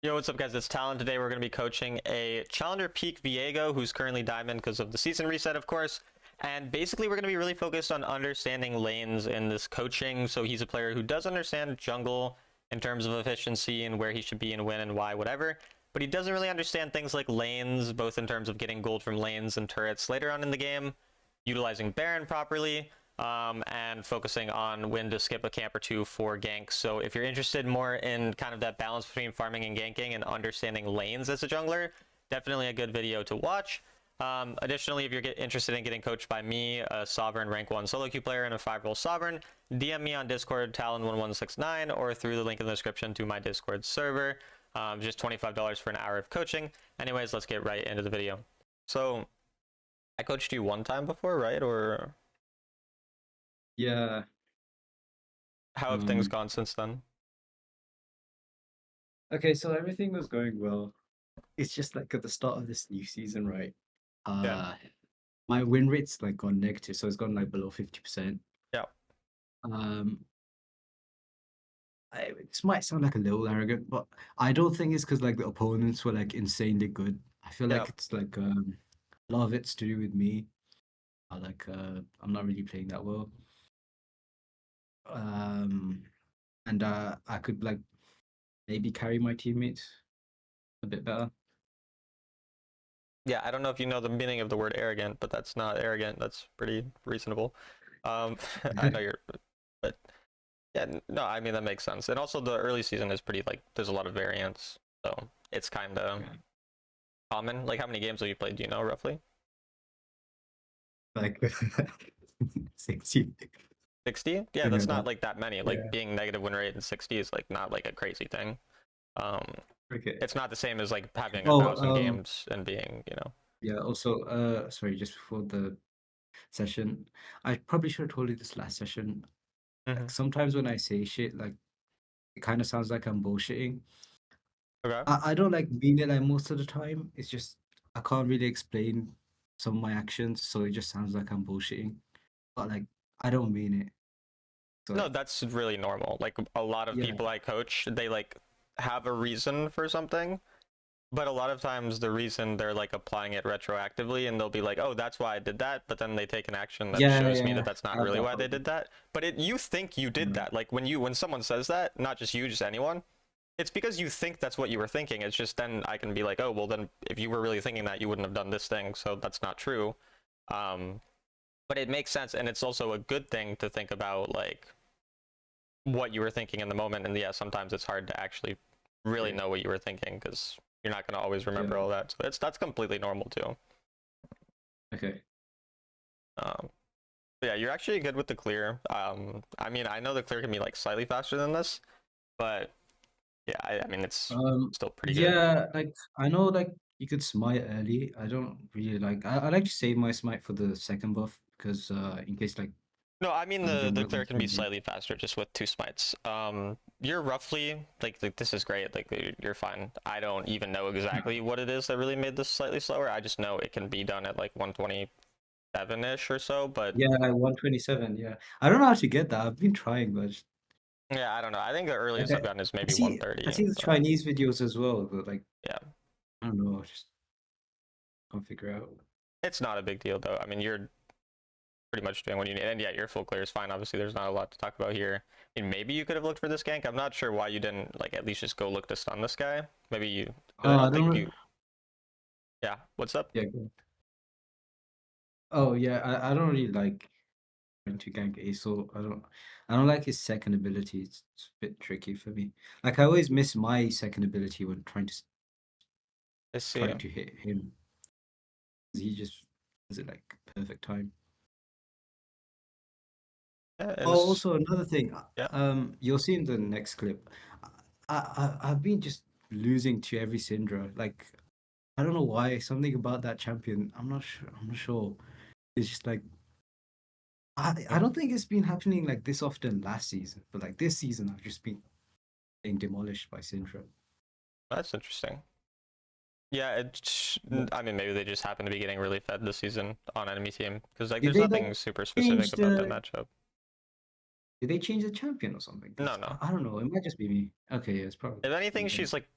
Yo, what's up, guys? It's Talon. Today we're going to be coaching a Challenger Peak Viego who's currently Diamond because of the season reset, of course. And basically, we're going to be really focused on understanding lanes in this coaching. So he's a player who does understand jungle in terms of efficiency and where he should be and when and why, whatever. But he doesn't really understand things like lanes, both in terms of getting gold from lanes and turrets later on in the game, utilizing Baron properly, and focusing on when to skip a camp or two for ganks. So if you're interested more in kind of that balance between farming and ganking and understanding lanes as a jungler, definitely a good video to watch. Additionally, if you're interested in getting coached by me, a Sovereign rank 1 solo queue player and a 5-role Sovereign, DM me on Discord, Talon1169, or through the link in the description to my Discord server. Just $25 for an hour of coaching. Anyways, let's get right into the video. So, I coached you one time before, right? Or Yeah. how have things gone since then? Okay, so everything was going well. It's just like at the start of this new season, right? Yeah. My win rate's like gone negative, so it's gone like below 50%. Yeah. Um, this might sound like a little arrogant, but I don't think it's because like the opponents were like insanely good. I feel Yeah. like it's like a lot of it's to do with me. I'm not really playing that well. And I could like maybe carry my teammates a bit better. Yeah, I don't know if you know the meaning of the word arrogant, but that's not arrogant. That's pretty reasonable. I know you're, but yeah, no, I mean that makes sense. And also the early season is pretty like there's a lot of variance, so it's kind of common. Like how many games have you played? Do you know roughly? Like 60. 60? Yeah, Something that's like not that. like that many. Like Yeah. being negative win rate in 60 is like not like a crazy thing. Um, Okay. it's not the same as like having a Oh, thousand games and being, yeah, also, sorry, just before the session, I probably should have told you this last session. Mhm. Like sometimes when I say shit, like it kind of sounds like I'm bullshitting. Okay. I don't like mean it like most of the time. It's just I can't really explain some of my actions, so it just sounds like I'm bullshitting. But like I don't mean it. So No, like that's really normal. Like a lot of yeah, people I coach, they like have a reason for something, but a lot of times the reason they're like applying it retroactively and they'll be like, "Oh, that's why I did that," but then they take an action that yeah, shows me that yeah. that's I not have really that why they problem. did that. But you think you did Yeah, that. Like when someone says that, not just you, just anyone, it's because you think that's what you were thinking. It's just then I can be like, "Oh, well then if you were really thinking that, you wouldn't have done this thing." So that's not true. Um, but it makes sense, and it's also a good thing to think about like what you were thinking in the moment. And yeah, sometimes it's hard to actually really okay. know what you were thinking because you're not going to always remember Yeah, all that. So that's completely normal too. okay. um yeah, you're actually good with the clear. I mean, I know the clear can be like slightly faster than this, but yeah, I mean it's still pretty good. Yeah, like I know like you could smite early. I don't really like I like to save my smite for the second buff because in case like No, I mean some the jungler clear comes can be in late. slightly faster just with two smites. You're roughly like this is great. Like you're fine. I don't even know exactly what it is that really made this slightly slower. I just know it can be done at like 127-ish or so. But Yeah, like 127, yeah. I don't know how to get that. I've been trying, but yeah, I don't know. I think the like earliest I've gotten is maybe I 130. see the But Chinese videos as well, but like yeah, I don't know, I just can't figure out. it's not a big deal though. I mean, you're pretty much doing what you need. And yeah, your full clear is fine. Obviously, there's not a lot to talk about here. I mean, maybe you could have looked for this gank. I'm not sure why you didn't like at least just go look to stun this guy. Maybe you. I I don't don't think re- you. Yeah. What's up? yeah. Oh yeah, I don't really like trying to gank Ace, so I don't like his second ability. It's a bit tricky for me. Like I always miss my second ability when I see. trying to hit him. He just does it like perfect time. Yeah, and Oh, this. also another thing, Yeah. you'll see in the next clip. I've been just losing to every Syndra. Like I don't know why. Something about that champion. I'm not sure. I'm not sure. It's just like I don't think it's been happening like this often last season, but like this season, I've just been getting demolished by Syndra. That's interesting. Yeah, it's. Yeah. I mean, maybe they just happen to be getting really fed this season on enemy team because like Did there's they like nothing super specific change about that the? matchup. Did they change the champion or something? No, Because no. I don't know. It might just be me. Okay, yeah, it's probably If just anything, me then. she's like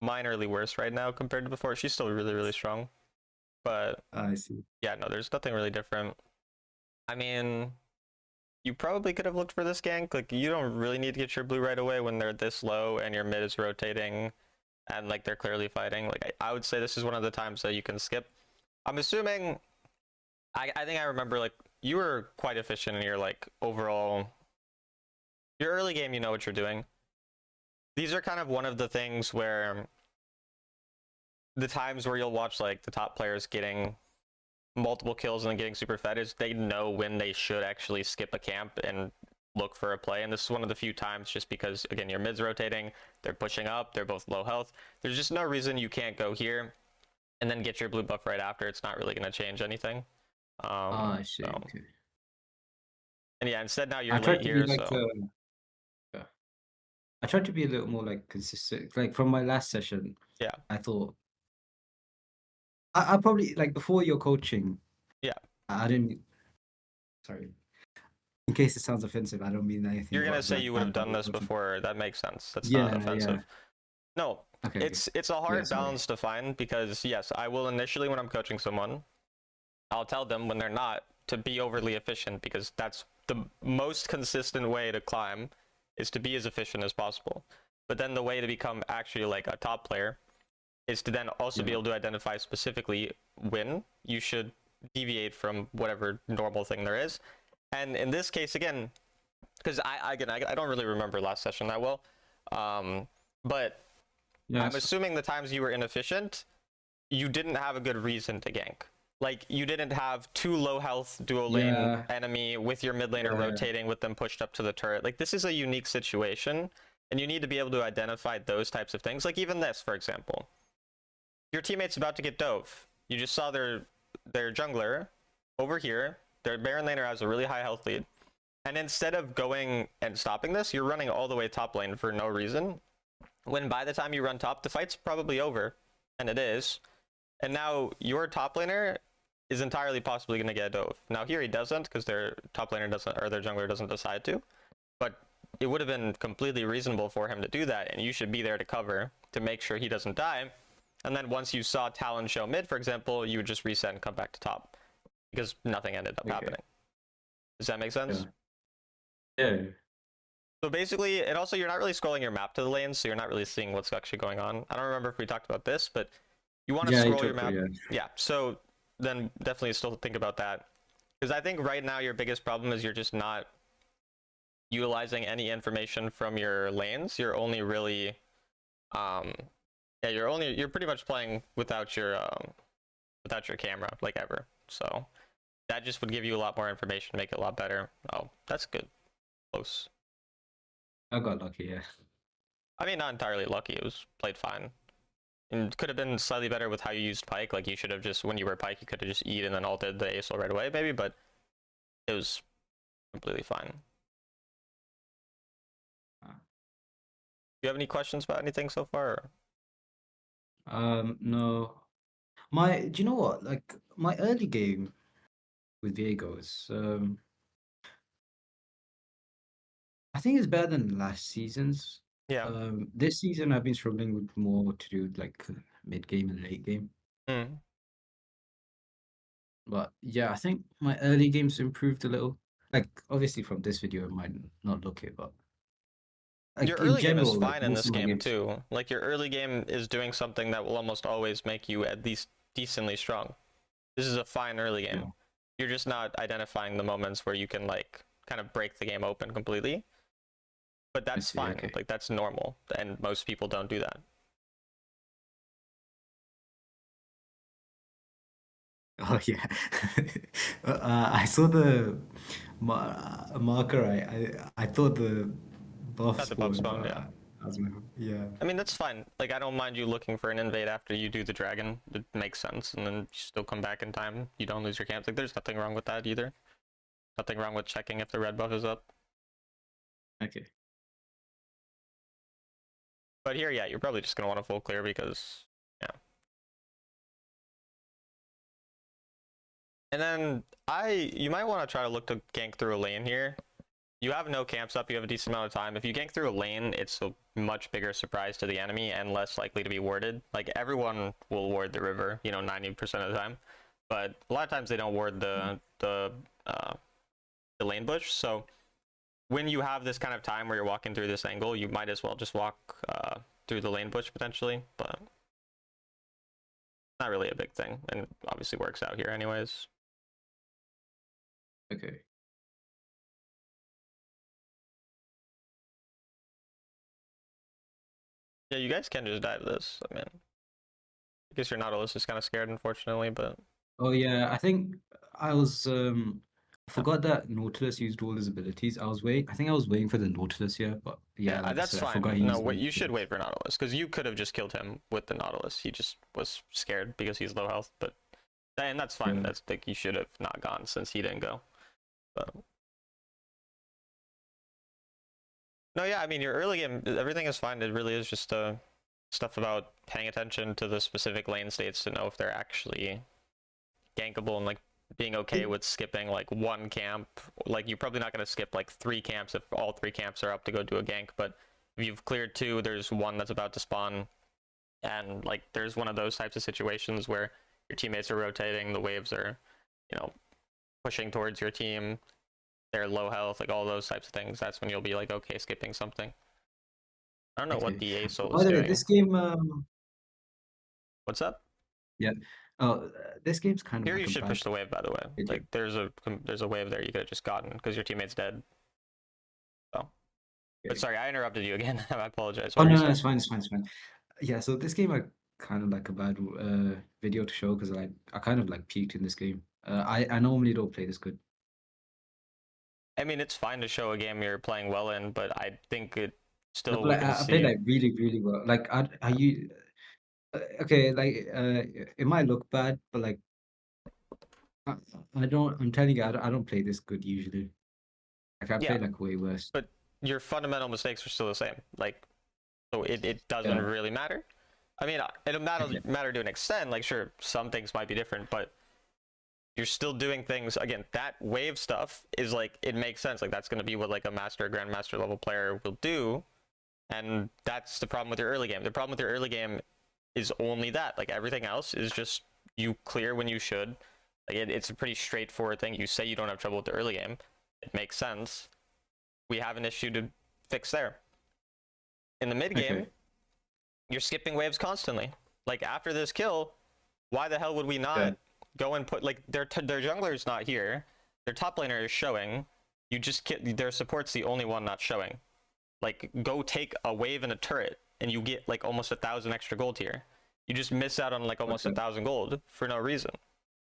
minorly worse right now compared to before. She's still really, really strong. But I see. yeah, no, there's nothing really different. I mean, you probably could have looked for this gank. Like, you don't really need to get your blue right away when they're this low and your mid is rotating and like they're clearly fighting. Like, I would say this is one of the times that you can skip. I'm assuming, I think I remember like you were quite efficient in your like overall, your early game, you know what you're doing. These are kind of one of the things where the times where you'll watch like the top players getting multiple kills and then getting super fed is they know when they should actually skip a camp and look for a play. And this is one of the few times, just because again your mid's rotating, they're pushing up, they're both low health. There's just no reason you can't go here and then get your blue buff right after. It's not really going to change anything. I see. So, Okay. and yeah, instead now you're I tried late to here, be like so yeah. I tried to be a little more like consistent. Like from my last session, yeah, I thought I probably like before your coaching. yeah. I didn't. Sorry, in case it sounds offensive, I don't mean anything You're gonna about say like you would bad have about done your this coaching. before. That makes sense. That's not Yeah, yeah. offensive. No, Okay, okay. it's a Yeah, hard sorry. balance to find, because yes, I will initially, when I'm coaching someone, I'll tell them when they're not to be overly efficient, because that's the most consistent way to climb, is to be as efficient as possible. But then the way to become actually like a top player is to then also be Yeah, able to identify specifically when you should deviate from whatever normal thing there is. And in this case, again, because I don't really remember last session that well, but yeah, I'm assuming the times you were inefficient, you didn't have a good reason to gank. Like, you didn't have too low health dual lane yeah, enemy with your mid laner yeah. rotating with them pushed up to the turret. Like, this is a unique situation, and you need to be able to identify those types of things. Like even this, for example, your teammate's about to get dove. You just saw their jungler over here. Their Baron laner has a really high health lead. And instead of going and stopping this, you're running all the way top lane for no reason. When by the time you run top, the fight's probably over. And it is. And now your top laner is entirely possibly going to get a dove. Now here he doesn't, because their top laner doesn't, or their jungler doesn't decide to. But it would have been completely reasonable for him to do that, and you should be there to cover, to make sure he doesn't die. And then once you saw Talon show mid, for example, you would just reset and come back to top, because nothing ended up Okay. happening. Does that make sense? Yeah. So basically, and also you're not really scrolling your map to the lanes, so you're not really seeing what's actually going on. I don't remember if we talked about this, but you want to Yeah, you scroll your took map. yeah. Yeah, so then definitely still think about that. Because I think right now your biggest problem is you're just not utilizing any information from your lanes. You're only really, yeah, you're pretty much playing without your camera, like ever. So that just would give you a lot more information, make it a lot better. Oh, that's good. Close. I got lucky, yeah. I mean, not entirely lucky. It was played fine. And could have been slightly better with how you used Pike. Like, you should have just, when you were Pike, you could have just eat and then ulted the ASL right away, maybe, but it was completely fine. Ah. Do you have any questions about anything so far? No. Do you know what? Like my early game with Viegos, I think it's better than last season's. Yeah. This season I've been struggling with more to do like mid game and late game. Mm. But yeah, I think my early games improved a little. Like obviously from this video it might not look it, but Your like in early game is general, like fine in most this of my game games. too. Like, your early game is doing something that will almost always make you at least decently strong. This is a fine early game. Yeah, You're just not identifying the moments where you can like kind of break the game open completely. But I that's see. fine. Okay. Like, that's normal, and most people don't do that. Oh yeah. I saw the marker. I thought the buff Got the buff spawned, spawned, but yeah. I was like, yeah. I mean, that's fine. Like, I don't mind you looking for an invade after you do the dragon. It makes sense, and then you still come back in time. You don't lose your camp. Like, there's nothing wrong with that either. Nothing wrong with checking if the red buff is up. Okay. But here, yeah, you're probably just gonna want to full clear because, yeah. And then you might want to try to look to gank through a lane here. you have no camps up, you have a decent amount of time. If you gank through a lane, it's a much bigger surprise to the enemy and less likely to be warded. Like everyone will ward the river, 90% of the time, but a lot of times they don't ward the lane bush. So when you have this kind of time where you're walking through this angle, you might as well just walk through the lane bush potentially, but not really a big thing, and obviously works out here anyways. Okay. Yeah, you guys can just dive this. I mean, I guess your Nautilus is kind of scared, unfortunately, but Oh yeah, I think I was I yeah, forgot that Nautilus used all his abilities. I think I was waiting for the Nautilus here, but yeah, yeah, like I that's said, I forgot fine. he No, used all what his you should abilities. wait for Nautilus because you could have just killed him with the Nautilus. He just was scared because he's low health, but and that's fine. Yeah. That's big. You should have not gone since he didn't go. But no, yeah, I mean your early game, everything is fine. It really is just stuff about paying attention to the specific lane states to know if they're actually gankable and like being okay It, with skipping like one camp. Like you're probably not going to skip like 3 camps if all 3 camps are up to go do a gank, but if you've cleared 2, there's one that's about to spawn, and like there's one of those types of situations where your teammates are rotating, the waves are, you know, pushing towards your team, they're low health, like all those types of things. That's when you'll be like, okay, skipping something. I don't know what okay. the ASOL By is the way, doing. this game, What's up? yeah, oh, this game's kind of Here like you a should push bad the wave, by the way. video. Like there's a wave there you could have just gotten because your teammate's dead. So, but Okay. sorry, I interrupted you again. I apologize. Oh What were you no, no, saying? it's fine, it's fine, it's fine. Yeah, so this game I kind of like a bad video to show because I kind of like peaked in this game. I normally don't play this good. I mean, it's fine to show a game you're playing well in, but I think it No, still but we like, can I played see. like really, really well. Like, are you okay? Like, it might look bad, but like, I, I don't. I'm telling you, I don't play this good usually. Like, I Yeah, play like way worse. but your fundamental mistakes are still the same. Like, so it doesn't Yeah. really matter. I mean, it'll Okay. matter to an extent. Like, sure, some things might be different, but you're still doing things. Again, that wave stuff is like it makes sense. Like, that's going to be what like a master, grandmaster level player will do, and that's the problem with your early game. The problem with your early game is only that. Like everything else is just you clear when you should. Like it's a pretty straightforward thing. You say you don't have trouble with the early game. It makes sense. We have an issue to fix there. In the mid game, Okay. you're skipping waves constantly. Like after this kill, why the hell would we Yeah. not go and put like their jungler's not here, their top laner is showing. You just their support's the only one not showing. Like go take a wave and a turret, and you get like almost 1,000 extra gold here. You just miss out on like almost Okay. 1,000 gold for no reason.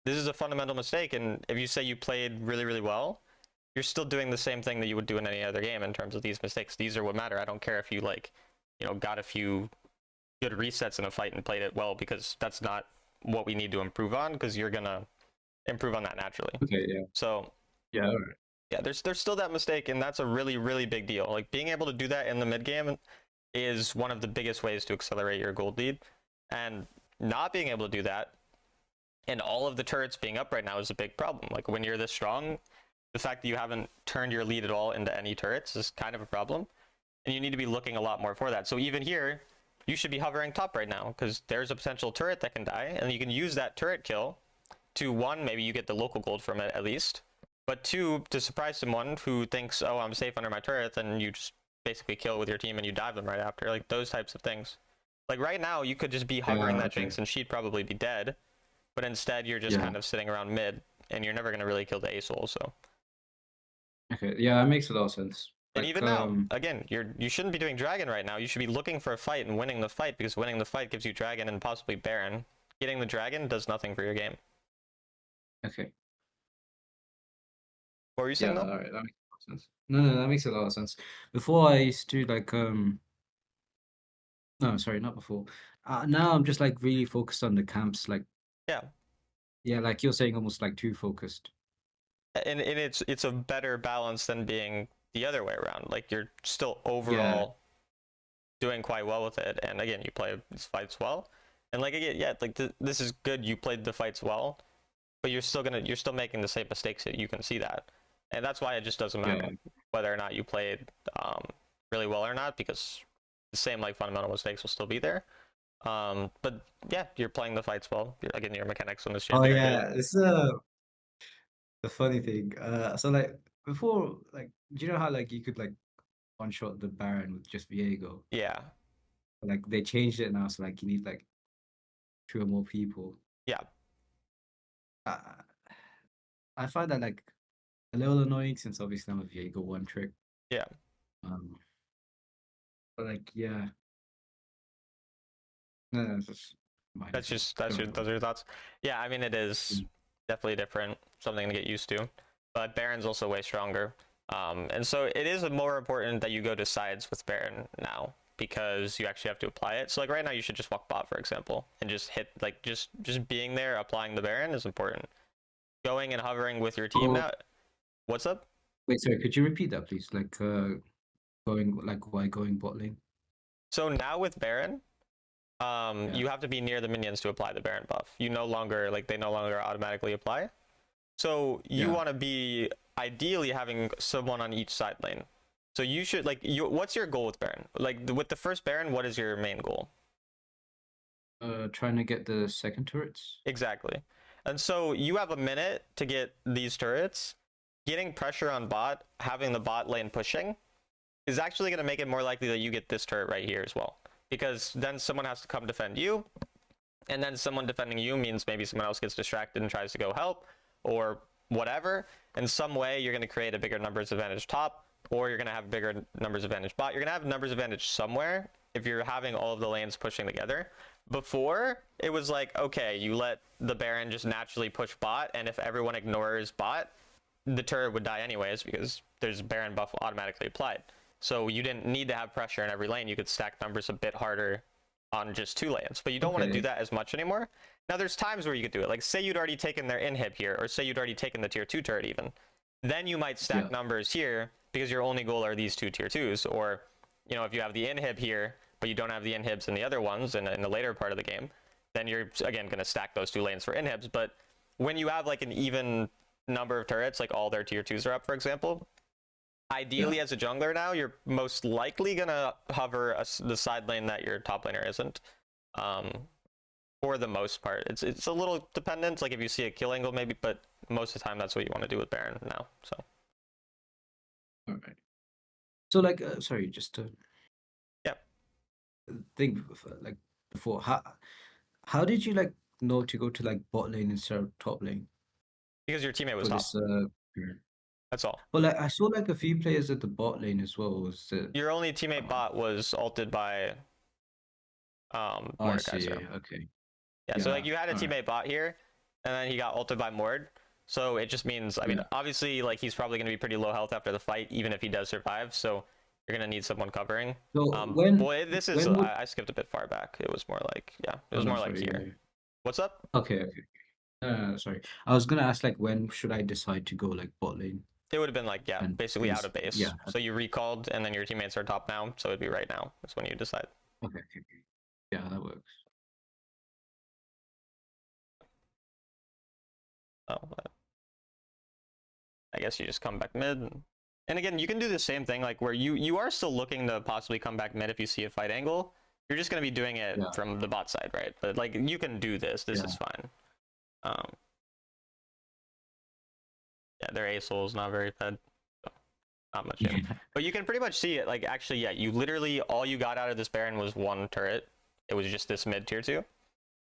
This is a fundamental mistake, and if you say you played really really well, you're still doing the same thing that you would do in any other game in terms of these mistakes. These are what matter. I don't care if you like, got a few good resets in a fight and played it well, because that's not what we need to improve on, because you're gonna improve on that naturally. Okay. Yeah. So Yeah. All right. yeah, there's still that mistake, and that's a really really big deal. Like being able to do that in the mid game is one of the biggest ways to accelerate your gold lead, and not being able to do that and all of the turrets being up right now is a big problem. Like when you're this strong, the fact that you haven't turned your lead at all into any turrets is kind of a problem, and you need to be looking a lot more for that. So even here, you should be hovering top right now because there's a potential turret that can die, and you can use that turret kill to, one, maybe you get the local gold from it at least, but two, to surprise someone who thinks, oh, I'm safe under my turret, then you just basically kill with your team and you dive them right after. Like those types of things. Like right now, you could just be hovering Yeah. that Okay. Jinx and she'd probably be dead, but instead you're just Yeah. kind of sitting around mid, and you're never going to really kill the ASOL. So, Okay. Yeah. It makes a lot of sense. and Like, even now, again, you shouldn't be doing dragon right now. You should be looking for a fight and winning the fight, because winning the fight gives you dragon and possibly baron. Getting the dragon does nothing for your game. Okay. What were you Yeah. saying though? All right. That makes a lot of sense. No, no, that makes a lot of sense. Before I used to like no, sorry, not before. Now I'm just like really focused on the camps. Like, Yeah, yeah, like you're saying, almost like too focused. and it's a better balance than being the other way around. Like you're still Yeah. overall doing quite well with it, and again, you play these fights well, and like again, yeah, like this is good. You played the fights well, but you're still making the same mistakes. That you can see that, and that's why it just doesn't Yeah. matter. whether or not you played really well or not, because the same like fundamental mistakes will still be there. But yeah, you're playing the fights well. Again, your mechanics on this Oh champion are good. yeah, it's the funny thing. So like before, like, do you know how like you could like one shot the Baron with just Viego? Yeah, Like they changed it now, so like you need like two or more people. yeah, I, I find that like a little annoying since obviously I'm a Viego one trick. yeah. Um, but like yeah, no, it's just That's minus it. just that's Don't your know. those are your thoughts. Yeah, I mean it is definitely different, something to get used to. But Baron's also way stronger. And so it is more important that you go to sides with Baron now because you actually have to apply it. So like right now you should just walk bot, for example, and just hit like just being there, applying the Baron is important. Going and hovering with your team Oh, now. What's up? wait, sorry, could you repeat that, please? Like, going like why going bot lane? So now with Baron, Yeah, you have to be near the minions to apply the Baron buff. You no longer like they no longer automatically apply. So you yeah. want to be ideally having someone on each side lane. So you should like you. What's your goal with Baron? Like with the first Baron, what is your main goal? Trying to get the second turrets. Exactly. And so you have a minute to get these turrets. Getting pressure on bot, having the bot lane pushing, is actually going to make it more likely that you get this turret right here as well. Because then someone has to come defend you, and then someone defending you means maybe someone else gets distracted and tries to go help, or whatever. In some way, you're going to create a bigger numbers advantage top, or you're going to have bigger numbers advantage bot. You're going to have numbers advantage somewhere if you're having all of the lanes pushing together. Before, it was like, okay, you let the Baron just naturally push bot, and if everyone ignores bot, the turret would die anyways because there's Baron buff automatically applied. So you didn't need to have pressure in every lane. You could stack numbers a bit harder on just two lanes, but you don't want to do Okay. that as much anymore. Now there's times where you could do it. Like say you'd already taken their inhib here, or say you'd already taken the tier 2 turret even. Then you might Yeah. stack numbers here because your only goal are these two tier 2s. Or, you know, if you have the inhib here, but you don't have the inhibs in the other ones in the later part of the game, then you're again going to stack those two lanes for inhibs. But when you have like an even number of turrets, like all their tier 2s are up, for example, Yeah. ideally as a jungler now, you're most likely gonna hover the side lane that your top laner isn't. Um, for the most part, it's a little dependent. Like if you see a kill angle, maybe, but most of the time that's what you want to do with Baron now. So All right. So like, sorry, just to yeah, think like before, how did you like know to go to like bot lane instead of top lane because your teammate was for top. this? Yeah. That's all. Well, like I saw like a few players at the bot lane as well. Was Your only teammate uh, bot was ulted by oh, I see. Mordekaiser. Okay. Yeah, so like Yeah. you had a All right. teammate bot here, and then he got ulted by Mord. So it just means, I mean, Yeah. obviously, like he's probably going to be pretty low health after the fight, even if he does survive. So you're going to need someone covering. So Well, this is, when would I skipped a bit far back. It was more like, yeah, it oh was no, more like sorry. here. Yeah. What's up? Okay. Okay. Sorry. I was gonna ask like when should I decide to go like bot lane It would have been like, yeah, and basically out use of base. yeah. So you recalled, and then your teammates are top now. So it'd be right now. That's when you decide. Okay. Okay. Okay. Yeah, that works. Oh, I guess you just come back mid. And again, you can do the same thing, like where you are still looking to possibly come back mid if you see a fight angle. You're just going to be doing it Yeah. from the bot side, right? But like you can do this. This Yeah. is fine. Um, yeah, their ASOL is not very fed. So not much in. Yeah. But you can pretty much see it. Like actually, yeah, you literally all you got out of this Baron was one turret. It was just this mid tier 2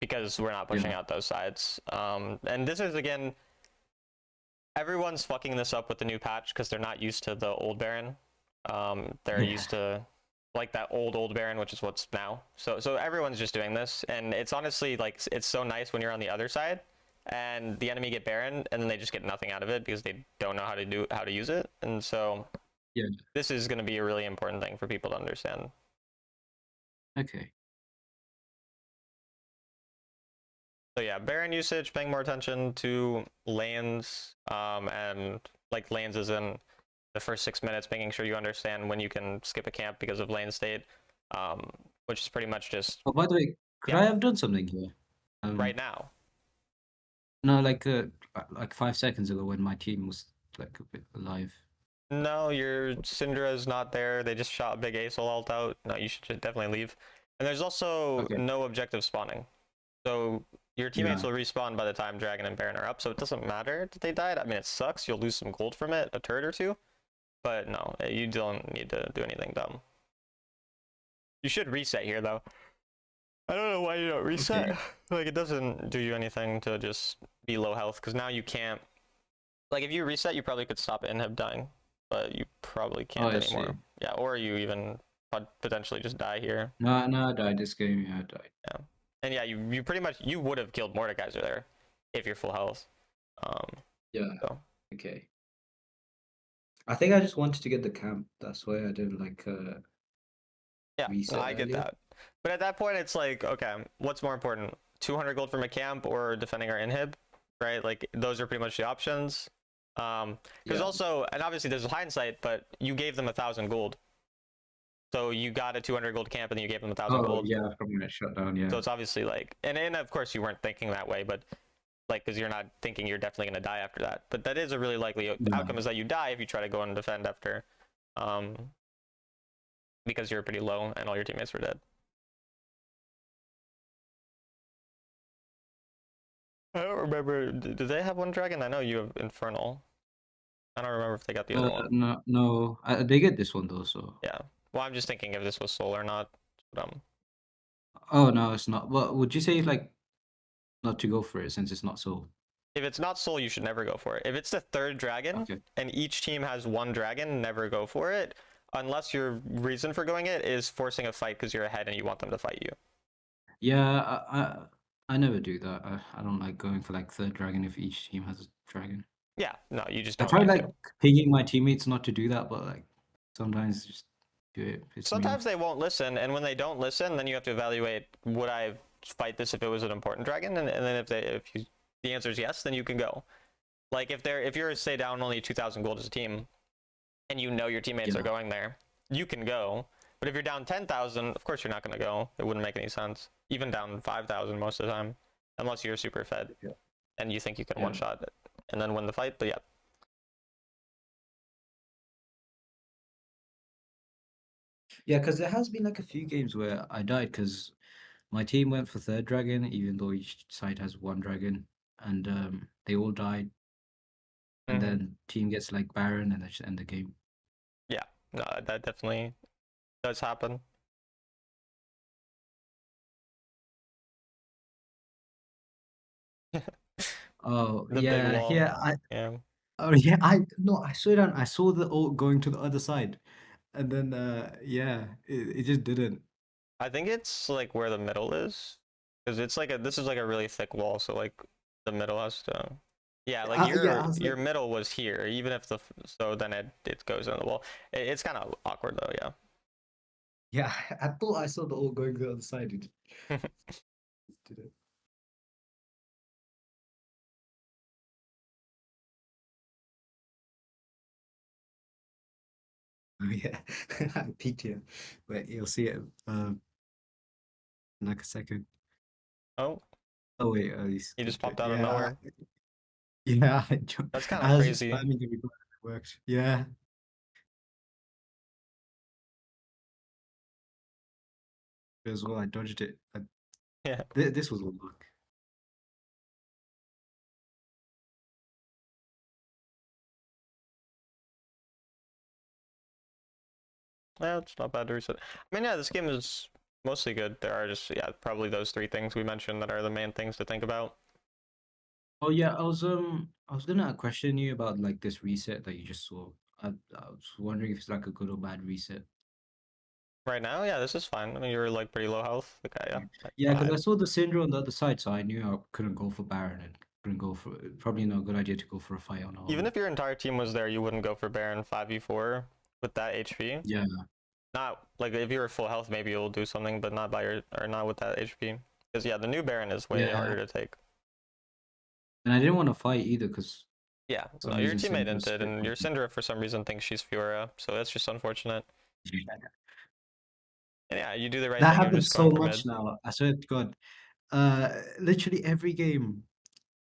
because we're not pushing Yeah. out those sides. And this is again, everyone's fucking this up with the new patch because they're not used to the old Baron. They're Yeah. used to like that old Baron, which is what's now. So everyone's just doing this, and it's honestly like it's so nice when you're on the other side and the enemy get Baron and then they just get nothing out of it because they don't know how to use it. And so Yeah. this is going to be a really important thing for people to understand. Okay. So yeah, Baron usage, paying more attention to lanes, and like lanes is in the first 6 minutes, making sure you understand when you can skip a camp because of lane state, which is pretty much just Oh, by the way, could yeah, I have done something here? right now. No, like 5 seconds ago when my team was like a bit alive. No, your Syndra's not there. They just shot a big Aesol ult out. No, you should just definitely leave. And there's also Okay. no objective spawning. So your teammates Yeah. will respawn by the time Dragon and Baron are up, so it doesn't matter that they died. I mean, it sucks. You'll lose some gold from it, a turret or two. But no, you don't need to do anything dumb. You should reset here, though. I don't know why you don't reset. Okay. Like, it doesn't do you anything to just be low health, because now you can't. Like, if you reset, you probably could stop inhib dying, but you probably Oh, can't I see. anymore. Yeah, or you even potentially just die here. No, no, I died this game. Yeah, I died. Yeah, and yeah, you pretty much you would have killed Mordekaiser there if you're full health. Um, Yeah. so Okay. I think I just wanted to get the camp. That's why I didn't yeah, no, reset I get earlier. that. But at that point, it's like, okay, what's more important? 200 gold from a camp or defending our inhib, right? Like those are pretty much the options. Because Yeah. also, and obviously there's hindsight, but you gave them 1,000 gold, so you got a 200 gold camp and then you gave them 1,000 Oh, gold. yeah, from when it shut down. So Yeah. it's obviously like, and of course you weren't thinking that way, but like, because you're not thinking you're definitely going to die after that. But that is a really likely Yeah. outcome, is that you die if you try to go and defend after, um, because you're pretty low and all your teammates were dead. I don't remember. Do they have one dragon? I know you have Infernal. I don't remember if they got the other one. No, no. They get this one though. So. Yeah. Well, I'm just thinking if this was Soul or not. But, Oh no, it's not. Well, would you say like not to go for it since it's not so? if it's not Soul, you should never go for it. If it's the third dragon Okay. and each team has one dragon, never go for it. Unless your reason for going it is forcing a fight because you're ahead and you want them to fight you. Yeah, I never do that. I don't like going for like third dragon if each team has a dragon. Yeah, no, you just I don't try need like to. pinging my teammates not to do that, but like sometimes just do it. Pisses me Sometimes off. they won't listen, and when they don't listen, then you have to evaluate, would I fight this if it was an important dragon? And then the answer is yes, then you can go. Like if you're say down only 2,000 gold as a team, and you know your teammates Yeah. are going there, you can go. But if you're down 10,000, of course you're not going to go. It wouldn't make any sense. Even down 5,000 most of the time, unless you're super fed Yeah. and you think you can Yeah. one shot it and then win the fight. But yeah, Yeah, because there has been like a few games where I died because my team went for third dragon, even though each side has one dragon, and they all died. And mm-hmm. then team gets like Baron, and they just end the game. Yeah, no, that definitely does happen. Oh The big yeah, wall. yeah. Yeah. Oh yeah, I no, I saw that. I saw the ult going to the other side, and then yeah, it just didn't. I think it's like where the middle is, because it's like this is like a really thick wall, so like the middle has to. Yeah, like Yeah, I was your like, middle was here, even if so then it goes in the wall. It's kind of awkward though, yeah. yeah, I thought I saw the ult going to the other side. It just didn't. Oh yeah, I peeked here. Wait, you'll see it in like a second. Oh, Oh wait, you he just skipped it. popped out of Yeah, nowhere. yeah. That's kind of I was just crazy. spamming every button. It worked. Yeah, as well. I dodged it. Yeah. This was a luck. Yeah, it's not bad to reset. I mean, yeah, this game is mostly good. There are just, yeah, probably those three things we mentioned that are the main things to think about. Oh yeah, I was gonna question you about like this reset that you just saw. I was wondering if it's like a good or bad reset. Right now, yeah, this is fine. I mean, you're like pretty low health. Okay, yeah, that's Yeah, because I fine. saw the Syndra on the other side, so I knew I couldn't go for Baron and couldn't go for probably not a good idea to go for a fight on Even Hollow. if your entire team was there, you wouldn't go for Baron 5v4 with that HP. Yeah, Not like if you were full health, maybe you'll do something, but not by your or not with that HP. Because yeah, the new Baron is way yeah, harder to take. and I didn't want to fight either because Yeah, for no, some your reason teammate Syndra didn't, split and your quickly. Syndra for some reason thinks she's Fiora, so that's just unfortunate. And yeah, you do the right That thing of happens just going so for much mid. now. I swear to God. Literally every game.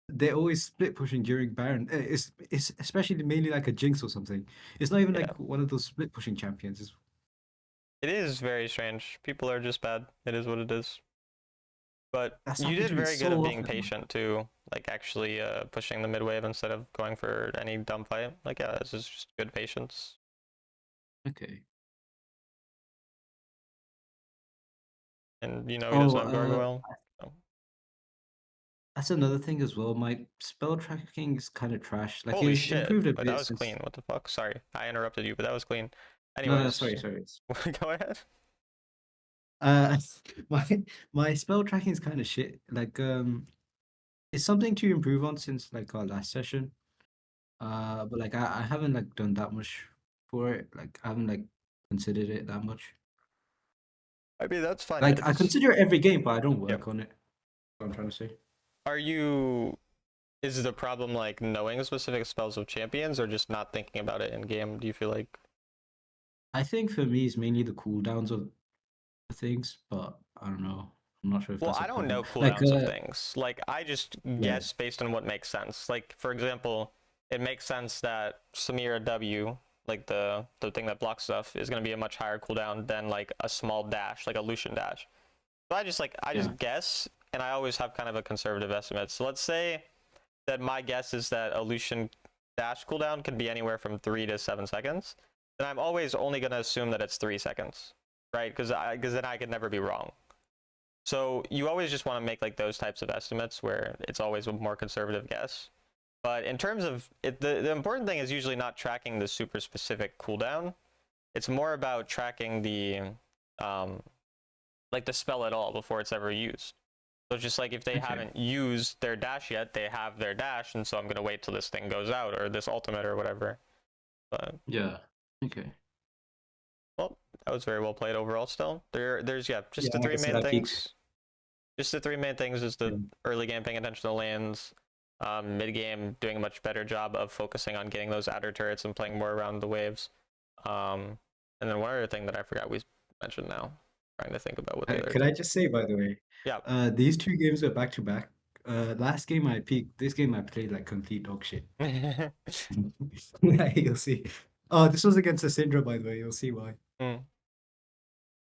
they're always split pushing during Baron. It's especially mainly like a Jinx or something. It's not even Yeah, like one of those split pushing champions. it is very strange. People are just bad. It is what it is. But That's you happened did to me very good so at being often, man. patient too, like actually pushing the mid wave instead of going for any dumb fight. Like yeah, this is just good patience. Okay. And you know he Oh, doesn't have gargoyle. So. that's another thing as well. My spell tracking is kind of trash. Like Holy it's shit! improved a Wait, that bit was clean. since. What the fuck? Sorry, I interrupted you, but that was clean. No, no, Anyways, sorry, sorry. go ahead. Uh, my my spell tracking is kind of shit. Like it's something to improve on since like our last session. But like I haven't like done that much for it. Like I haven't like considered it that much. I mean that's fine. Yeah, Like I just consider it every game, but I don't yeah. work on it. What I'm trying to say. Are you? Is the problem like knowing specific spells of champions, or just not thinking about it in game? Do you feel like? I think for me it's mainly the cooldowns of things, but I don't know. I'm not sure if Well, that's a I don't problem. know Like cooldowns of things. Like, I just yeah, guess based on what makes sense. Like, for example, it makes sense that Samira W, like the thing that blocks stuff, is going to be a much higher cooldown than like a small dash, like a Lucian dash. So I yeah. just guess, and I always have kind of a conservative estimate. So let's say that my guess is that a Lucian dash cooldown can be anywhere from 3 to 7 seconds. Then I'm always only going to assume that it's 3 seconds, right? Because then I could never be wrong. So you always just want to make like those types of estimates where it's always a more conservative guess. But in terms of it, the important thing is usually not tracking the super specific cooldown. It's more about tracking the um, like the spell at all before it's ever used. So it's just like if they Okay. haven't used their dash yet, they have their dash, and so I'm gonna wait till this thing goes out or this ultimate or whatever. But Yeah. Okay. well, that was very well played overall. Still, there's yeah, just Yeah, the like three I said, main I peaked. things. Just the three main things is the Yeah. early game paying attention to lanes, mid game doing a much better job of focusing on getting those outer turrets and playing more around the waves. Um, and then one other thing that I forgot we mentioned now, trying to think about what the other Could I thing. just say, by the way, Yeah. these two games are back to back. Last game I peaked. This game I played like complete dog shit. Yeah, you'll see. Oh, this was against the Syndra, by the way. You'll see why. Hmm.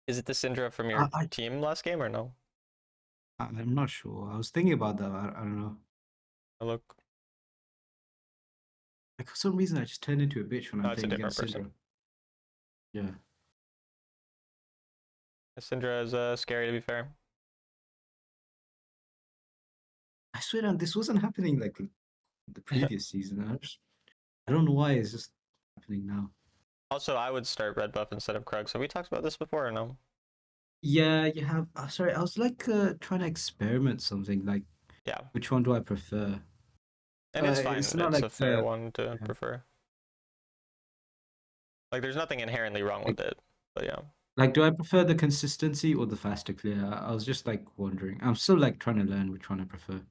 Is it the Syndra from I, your I team last game or no? I'm not sure. I was thinking about that. I don't know. I look. Like for some reason, I just turned into a bitch when No, I'm it's a playing different against person. Syndra. Yeah. Syndra is scary to be fair. I swear down, this wasn't happening like the previous season. I don't know why it's just happening now. Also, I would start red buff instead of Krug. So we talked about this before or no? Yeah, you have. Sorry, I was like trying to experiment something. Like, Yeah, which one do I prefer? and it's It's fine. not It's like a fair one to yeah. prefer. Like, there's nothing inherently wrong Like, with it. But yeah. like, do I prefer the consistency or the faster clear? I was just like wondering. I'm still like trying to learn which one I prefer.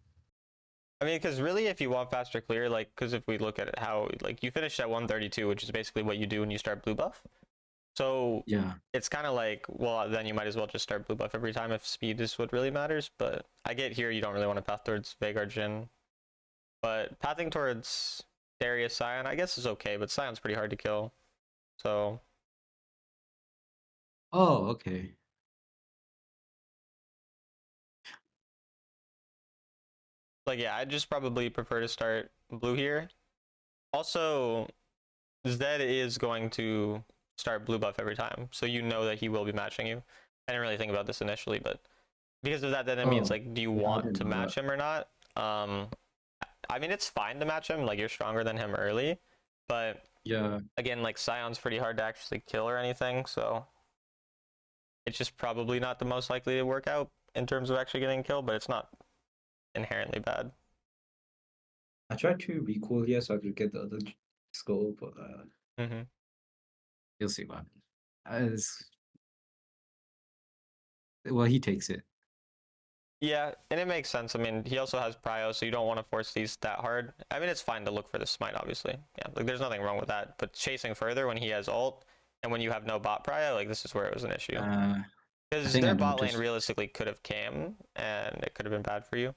I mean, because really, if you want faster clear, like, because if we look at it, how, like, you finish at 132, which is basically what you do when you start blue buff. So Yeah. it's kind of like, well, then you might as well just start blue buff every time if speed is what really matters. But I get here, you don't really want to path towards Veigar Jhin. But pathing towards Darius Sion, I guess is okay, but Sion's pretty hard to kill. So, Oh, okay. like, yeah, I'd just probably prefer to start blue here. Also, Zed is going to start blue buff every time, so you know that he will be matching you. I didn't really think about this initially, but because of that, then it means Oh, like, do you yeah, I want didn't to know that. match him or not? I mean, it's fine to match him, like you're stronger than him early, but Yeah. again, like Sion's pretty hard to actually kill or anything, so it's just probably not the most likely to work out in terms of actually getting killed, but it's not inherently bad. I tried to recall here so I could get the other skull, but Mm-hmm. you'll see what happens. Well, he takes it. Yeah, and it makes sense. I mean, he also has prio, so you don't want to force these that hard. I mean, it's fine to look for the smite, obviously. Yeah, like there's nothing wrong with that. But chasing further when he has ult and when you have no bot prio, like this is where it was an issue. I Because think I their bot lane noticed. realistically could have came and it could have been bad for you.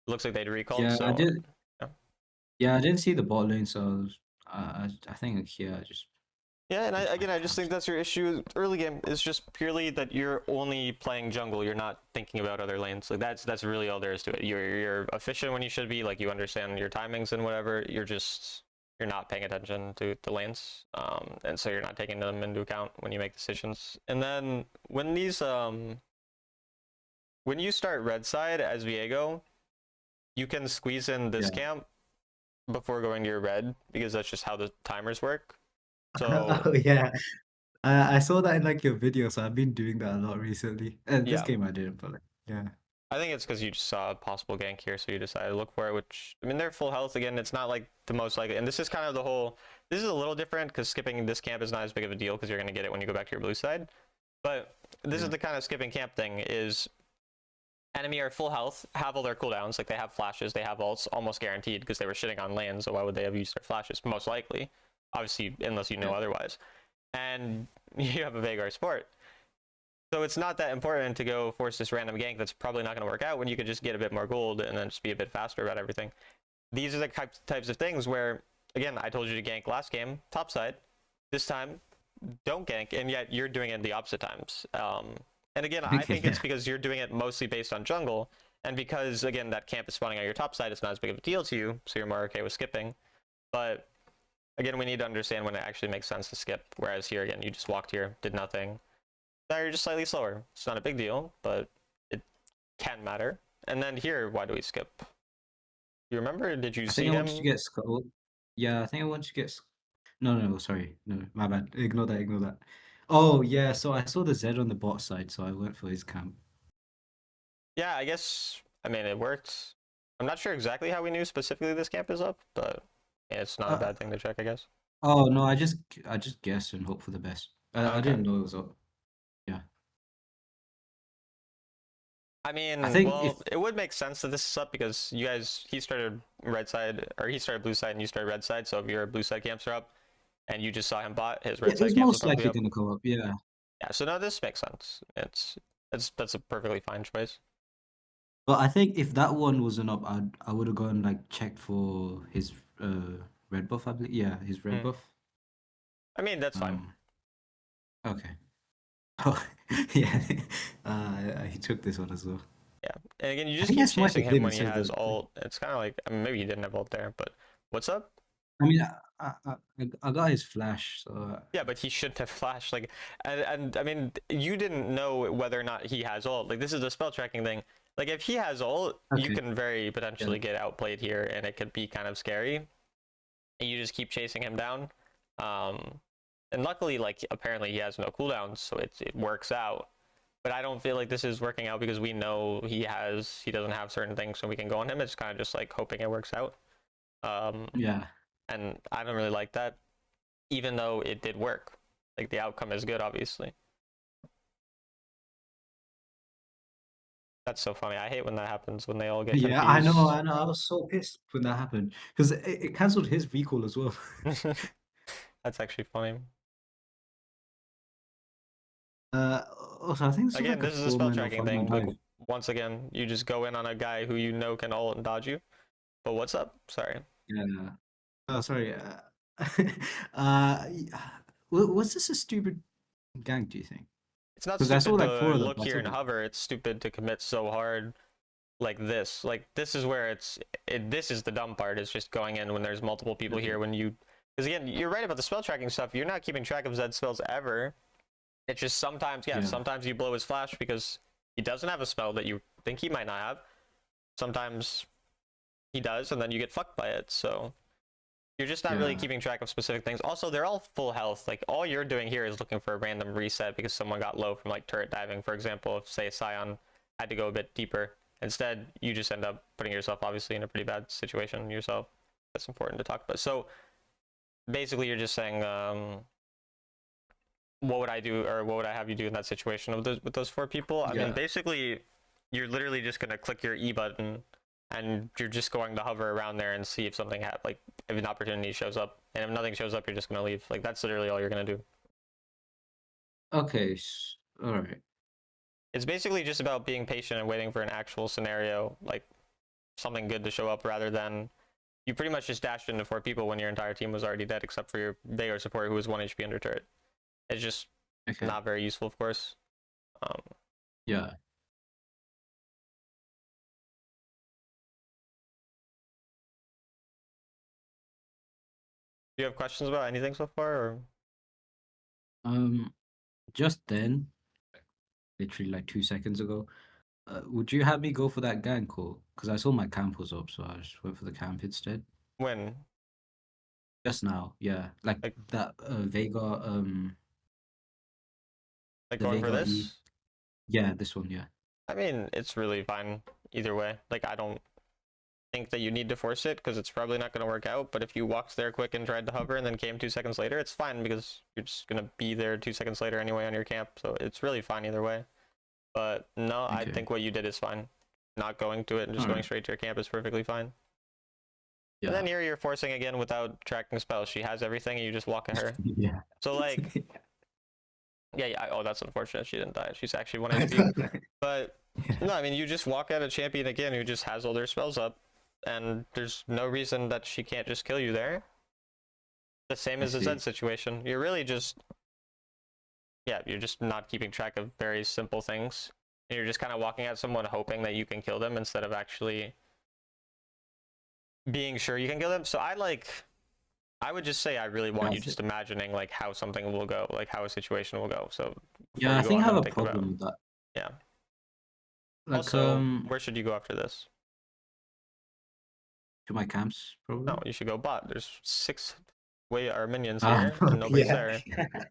Looks like they'd recalled, Yeah, I so did. yeah. Yeah, I didn't see the bot lane, so I think like, yeah, I just Yeah, and did my I just think camps. that's your issue early game is just purely that you're only playing jungle. You're not thinking about other lanes. Like that's really all there is to it. You're efficient when you should be. Like you understand your timings and whatever. You're not paying attention to the lanes, and so you're not taking them into account when you make decisions. And then when you start red side as Viego, you can squeeze in this Yeah. camp before going to your red because that's just how the timers work. So Oh yeah, I saw that in like your video, so I've been doing that a lot recently. This yeah, game I didn't, but like, yeah. I think it's because you just saw a possible gank here, so you decided to look for it. Which I mean, they're full health again. It's not like the most likely, and this is kind of the whole. This is a little different because skipping this camp is not as big of a deal because you're going to get it when you go back to your blue side. But this is Yeah. the kind of skipping camp thing: is enemy are full health, have all their cooldowns, like they have flashes, they have ults, almost guaranteed because they were shitting on lane. So why would they have used their flashes? Most likely, obviously, unless you know Yeah. otherwise. And you have a Vagar sport. So it's not that important to go force this random gank that's probably not going to work out when you could just get a bit more gold and then just be a bit faster about everything. These are the types of things where, again, I told you to gank last game, top side. This time, don't gank, and yet you're doing it the opposite times. And again, I Okay, think it's yeah. because you're doing it mostly based on jungle, and because, again, that camp is spawning on your top side, it's not as big of a deal to you, so you're more okay with skipping. But again, we need to understand when it actually makes sense to skip, whereas here, again, you just walked here, did nothing, now you're just slightly slower. It's not a big deal, but it can matter. And then here, why do we skip? You remember? Did you I think see I wanted to him? get Skull. Yeah, I think I wanted to get. No, no, no, sorry, no, my bad. Ignore that. Ignore that. Oh yeah, so I saw the Z on the bot side, so I went for his camp. Yeah, I guess. I mean, it worked. I'm not sure exactly how we knew specifically this camp is up, but yeah, it's not a Uh, bad thing to check, I guess. oh no, I just guessed and hope for the best. I Okay. didn't know it was up. Yeah, I I mean, think if well, it would make sense that this is up because you guys, he started red side, or he started blue side and you started red side. So if your blue side camps are up and you just saw him bot, his yeah, red side it's camps will most probably be likely up. gonna come up. Yeah. Yeah, so no, this makes sense. That's a perfectly fine choice. But I think if that one wasn't up, I would have gone like checked for his red buff, I believe. Yeah, his red Hmm. buff. I mean, that's fine. Um, okay. Oh, yeah. He took this one as well. Yeah. And again, you I just think I keep chasing smited him him when he instead of has the. ult. It's kind of like, I mean, maybe he didn't have ult there, but what's up? I mean, I got his flash, so Yeah, but he shouldn't have flashed. Like, and I mean, you didn't know whether or not he has ult. Like, this is a spell tracking thing. Like, if he has ult, you okay. can very Yeah, potentially get outplayed here, and it could be kind of scary. And you just keep chasing him down. Um, and luckily, like, apparently he has no cooldowns, so it works out. But I don't feel like this is working out because we know he doesn't have certain things, so we can go on him. It's kind of just like hoping it works out. Um, yeah, and I don't really like that, even though it did work. Like the outcome is good, obviously. That's so funny. I hate when that happens when they all get yeah. I know, confused. I know. I was so pissed when that happened because it cancelled his recall as well. That's actually funny. Uh, Also, I think this was Again, like a this is a spell four-man or tracking five-man thing. Like dive. once again, you just go in on a guy who you know can ult and dodge you. But what's up? Sorry. Yeah. Oh, sorry. Was this a stupid gank? Do you think? It's not Because I saw stupid like four to of them. look I here saw and the. hover. It's stupid to commit so hard like this. Like this is where this is the dumb part. It's just going in when there's multiple people Okay. here. When you, because again, you're right about the spell tracking stuff. You're not keeping track of Zed spells ever. It's just sometimes, yeah, Yeah. sometimes you blow his flash because he doesn't have a spell that you think he might not have. Sometimes he does, and then you get fucked by it. So you're just not really Yeah. keeping track of specific things. Also, they're all full health. Like all you're doing here is looking for a random reset because someone got low from like turret diving, for example. If say Scion had to go a bit deeper, instead you just end up putting yourself obviously in a pretty bad situation yourself. That's important to talk about. So basically, you're just saying, what would I do, or what would I have you do in that situation with those four people? I mean, Yeah. basically, you're literally just gonna click your E button, and you're just going to hover around there and see if something like if an opportunity shows up, and if nothing shows up, you're just gonna leave. Like that's literally all you're gonna do. Okay. All right. It's basically just about being patient and waiting for an actual scenario. Like something good to show up rather than you pretty much just dashed into 4 people when your entire team was already dead except for your Veigar support who was 1 HP under turret. It's just Okay. not very useful, of course. Yeah. Do you have questions about anything so far? Or? Um, just then, literally like 2 seconds ago, would you have me go for that gank or? Because I saw my camp was up, so I just went for the camp instead. When? Just now, yeah, like Like, that Vega, like the going for Vega E. this? Yeah, this one, yeah. I mean, it's really fine either way. Like, I don't think that you need to force it because it's probably not going to work out. But if you walked there quick and tried to hover and then came 2 seconds later, it's fine because you're just going to be there 2 seconds later anyway on your camp. So it's really fine either way. But no, I Okay. think what you did is fine. Not going to it and just going straight to your camp is perfectly fine. Yeah. And then here you're forcing again without tracking spells. She has everything and you just walk at her. Yeah. So like, yeah. Oh, that's unfortunate. She didn't die. She's actually 1 HP. But no, I mean, you just walk at a champion again who just has all their spells up, and there's no reason that she can't just kill you there. The same as the Zed situation. You're really just, yeah, you're just not keeping track of very simple things. And you're just kind of walking at someone hoping that you can kill them instead of actually being sure you can kill them. So I would just say I really want you just imagining like how something will go, like how a situation will go. So yeah, I think I have a problem with that. Yeah. Like, also, where should you go after this? To my camps, probably. No, you should go bot. There's 6 our minions here, and nobody's there.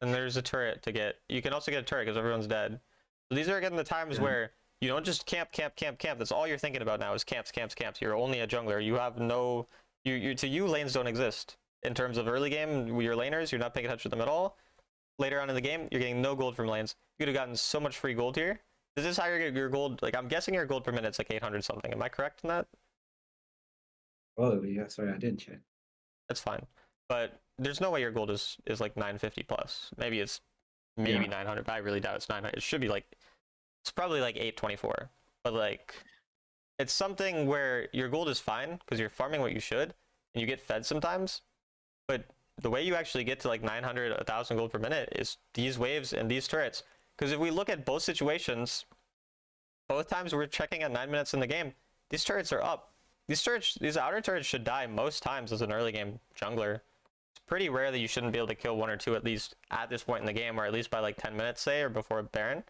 And there's a turret to get. You can also get a turret because everyone's dead. So these are again the times where you don't just camp. That's all you're thinking about now is camps. You're only a jungler. You have no, to you lanes don't exist. In terms of early game, your laners, you're not paying attention to them at all. Later on in the game, you're getting no gold from lanes. You could have gotten so much free gold here. Is this how you're getting your gold? Like, I'm guessing your gold per minute's like 800 something. Am I correct in that? Probably, yeah. Sorry, I didn't check. That's fine. But there's no way your gold is like 950 plus. Maybe it's 900, but I really doubt it's 900. It should be like, it's probably like 824. But like, it's something where your gold is fine because you're farming what you should and you get fed sometimes. But the way you actually get to like 900, 1,000 gold per minute is these waves and these turrets. Because if we look at both situations, both times we're checking at 9 minutes in the game, these turrets are up. These outer turrets should die most times as an early game jungler. It's pretty rare that you shouldn't be able to kill 1 or 2 at least at this point in the game, or at least by like 10 minutes, say, or before Baron.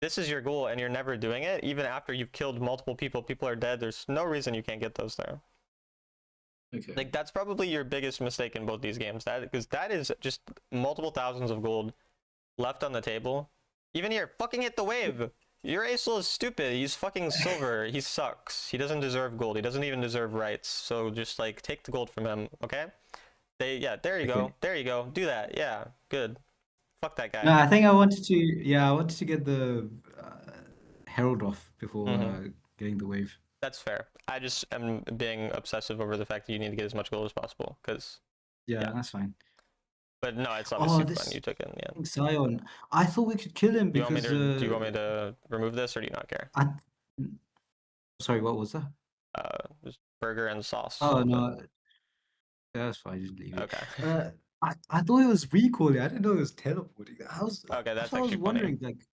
This is your goal, and you're never doing it. Even after you've killed multiple people, people are dead. There's no reason you can't get those there. Okay. Like, that's probably your biggest mistake in both these games. Because that is just multiple thousands of gold left on the table. Even here, fucking hit the wave! Your Aesol is stupid. He's fucking silver. He sucks. He doesn't deserve gold. He doesn't even deserve rights. So just like take the gold from him, okay? There you go. There you go. Do that. Yeah, good. Fuck that guy. No, I think I wanted to. Yeah, I wanted to get the Herald off before getting the wave. That's fair. I just am being obsessive over the fact that you need to get as much gold as possible. Because yeah, that's fine. But no, it's obviously fun. You took it in the end. Sion. I thought we could kill him because. Do you want me to remove this, or do you not care? Sorry, what was that? Just burger and sauce. Oh no, that's fine. Just leave it. Okay. I thought it was recalling. I didn't know it was teleporting. Okay, that's I was actually wondering, funny. like,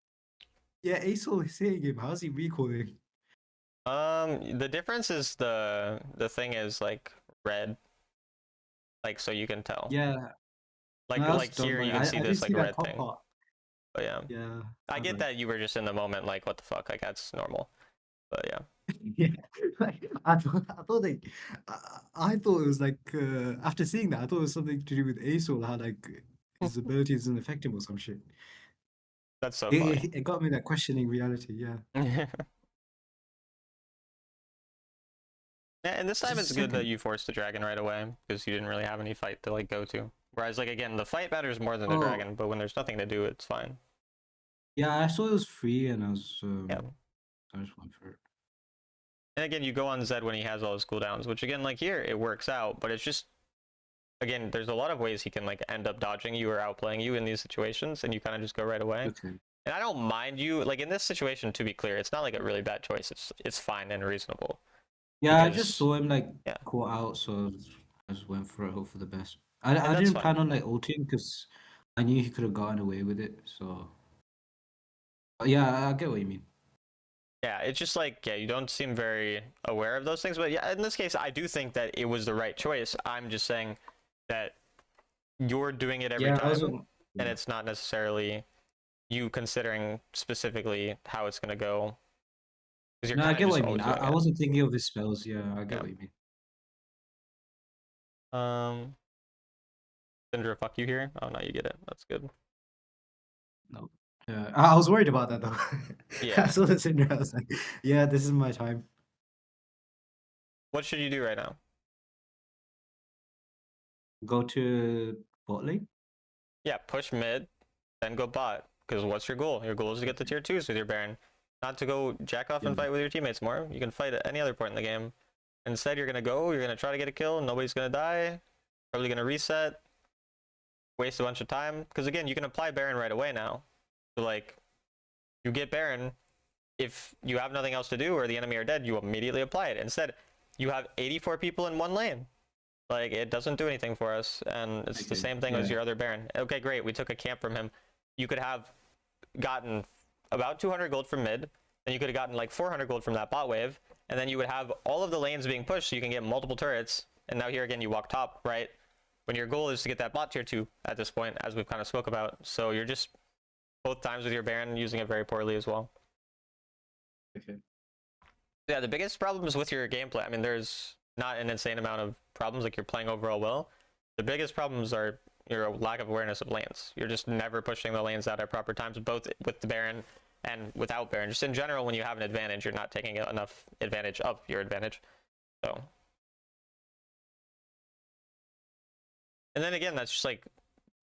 yeah, Aesol is hitting him. How's he recalling? The difference is the thing is like red, like so you can tell. Yeah. Like here you can see this like red thing. But yeah. Yeah. I get that you were just in the moment, like what the fuck, like that's normal. But yeah. Yeah, like I thought I thought it was like after seeing that I thought it was something to do with Aesol, how like his abilities didn't affect him or some shit. That's so funny. It got me that questioning reality, yeah. Yeah, and this time it's good that you forced the dragon right away because you didn't really have any fight to like go to. Whereas like again, the fight matters more than the dragon, but when there's nothing to do, it's fine. Yeah, I saw it was free and I was yeah. I just went for it. And again, you go on Zed when he has all his cooldowns, which again, like here, it works out, but it's just, again, there's a lot of ways he can like end up dodging you or outplaying you in these situations, and you kind of just go right away. Okay. And I don't mind you, like in this situation, to be clear, it's not like a really bad choice. It's fine and reasonable. Yeah, I just because saw him like yeah, caught out, so I just went for it, hope for the best. and I that's didn't fine. plan on like ulting because I knew he could have gotten away with it. So but yeah, I get what you mean. Yeah, it's just like, yeah, you don't seem very aware of those things. But yeah, in this case, I do think that it was the right choice. I'm just saying that you're doing it every Yeah, I time, wasn't. and Yeah. it's not necessarily you considering specifically how it's gonna go because you're No, I kind of get what just you mean. always doing I it. wasn't thinking of his spells. Yeah, I get Yeah. what you mean. Syndra, fuck you here. Oh no, you get it. That's good. No. Yeah, I was worried about that though. I Yeah. saw the Cinder. I was like, yeah, this is my time. What should you do right now? Go to bot lane. Yeah, push mid, then go bot. Because what's your goal? Your goal is to get the Okay. tier twos with your Baron, not to go jack off and Yeah. fight with your teammates more. You can fight at any other point in the game. Instead, you're gonna go. You're gonna try to get a kill. Nobody's gonna die. Probably gonna reset. Waste a bunch of time. Because again, you can apply Baron right away now. So like, you get Baron. If you have nothing else to do or the enemy are dead, you immediately apply it. Instead, you have 84 people in one lane. Like, it doesn't do anything for us, and it's the Okay. same thing as Yeah. your other Baron. Okay, great, we took a camp from him. You could have gotten about 200 gold from mid, and you could have gotten like 400 gold from that bot wave, and then you would have all of the lanes being pushed so you can get multiple turrets, and now here again you walk top, right? When your goal is to get that bot tier 2 at this point, as we've kind of spoke about, so you're just both times with your Baron using it very poorly as well. Okay. Yeah, the biggest problem is with your gameplay. I mean, there's not an insane amount of problems, like you're playing overall well. The biggest problems are your lack of awareness of lanes. You're just never pushing the lanes out at proper times, both with the Baron and without Baron. Just in general, when you have an advantage, you're not taking enough advantage of your advantage. So, and then again, that's just like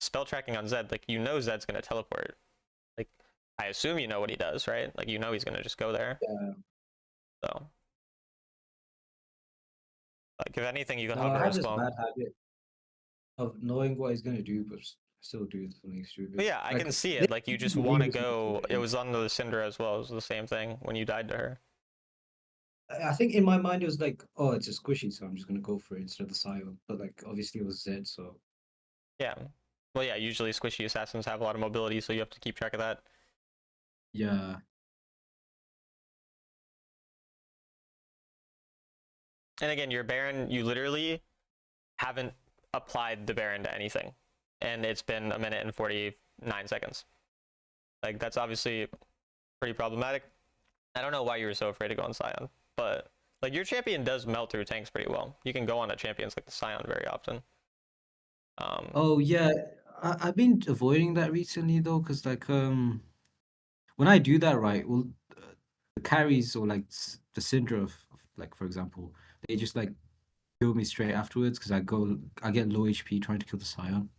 spell tracking on Zed. Like, you know Zed's gonna teleport. Like, I assume you know what he does, right? Like, you know he's gonna just go there. Yeah. So, like, if anything, you can No, I hover have as this well. bad habit of knowing what he's gonna do, but still do something But stupid. yeah, I Like can see this it. Like, you just want to behavior is go. It stupid. was on the Cinder as well. It was the same thing when you died to her. I think in my mind it was like, oh, it's a squishy, so I'm just gonna go for it instead of the Scion. But like, obviously it was Zed, so Yeah. Well, yeah, usually squishy assassins have a lot of mobility, so you have to keep track of that. yeah. And again, your Baron, you literally haven't applied the Baron to anything. And it's been a minute and 49 seconds. Like, that's obviously pretty problematic. I don't know why you were so afraid to go on Scion, but like your champion does melt through tanks pretty well. You can go on a champions like the Scion very often. Oh yeah, I've been avoiding that recently though, because like when I do that right, well, the carries or like the Syndra of like for example, they just like kill me straight afterwards because I get low HP trying to kill the Scion.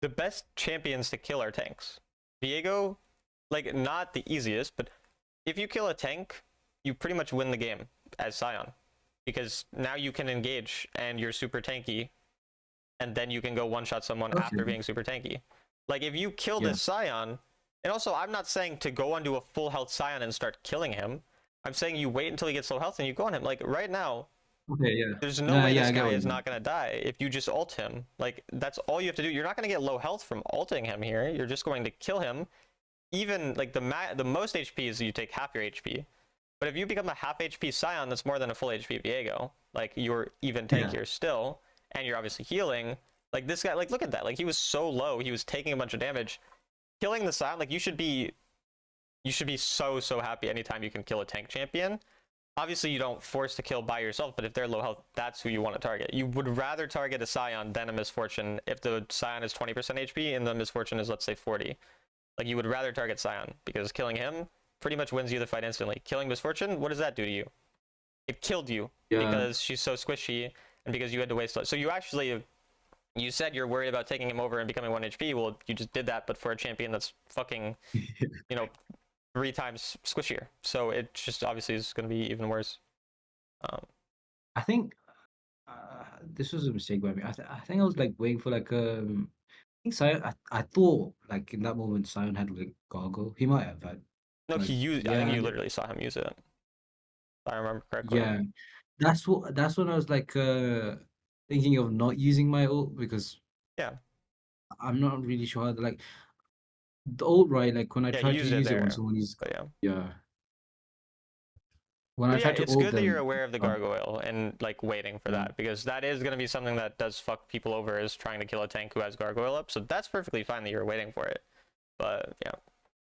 The best champions to kill are tanks. Viego, like not the easiest, but if you kill a tank, you pretty much win the game as Scion. Because now you can engage and you're super tanky, and then you can go one-shot someone after Okay. being super tanky. Like if you kill Yeah. this Scion, and also I'm not saying to go onto a full health Scion and start killing him. I'm saying you wait until he gets low health and you go on him. Like right now, Okay. Yeah. there's no No. way Yeah. this I get guy what you is mean. not gonna die if you just ult him. Like that's all you have to do. You're not gonna get low health from ulting him here. You're just going to kill him. Even like the most HP is you take half your HP. But if you become a half HP Scion, that's more than a full HP Viego. Like you're even Yeah. tankier still, and you're obviously healing. Like this guy, like look at that. Like he was so low, he was taking a bunch of damage. Killing the Scion, like you should be so happy anytime you can kill a tank champion. Obviously, you don't force to kill by yourself, but if they're low health, that's who you want to target. You would rather target a Scion than a Misfortune if the Scion is 20% HP and the Misfortune is, let's say, 40. Like, you would rather target Scion because killing him pretty much wins you the fight instantly. Killing Misfortune, what does that do to you? It killed you Yeah. because she's so squishy and because you had to waste. So you said you're worried about taking him over and becoming 1 HP. Well, you just did that, but for a champion that's fucking, you know, 3 times squishier. So it just obviously is going to be even worse. Um, I think this was a mistake by me. I think I was like waiting for like I think Sion. I thought like in that moment Sion had like gargle. He might have had no, like I think yeah. you literally saw him use it. if I remember correctly. Yeah, that's when I was like thinking of not using my ult because Yeah, I'm not really sure how to, like the ult, right? Like when I yeah, he try to used it use it when there, someone is, but yeah. yeah, when I But yeah, try to it's ult good that you're them, aware of the gargoyle and like waiting for yeah. that, because that is going to be something that does fuck people over, is trying to kill a tank who has gargoyle up. So that's perfectly fine that you're waiting for it. But yeah.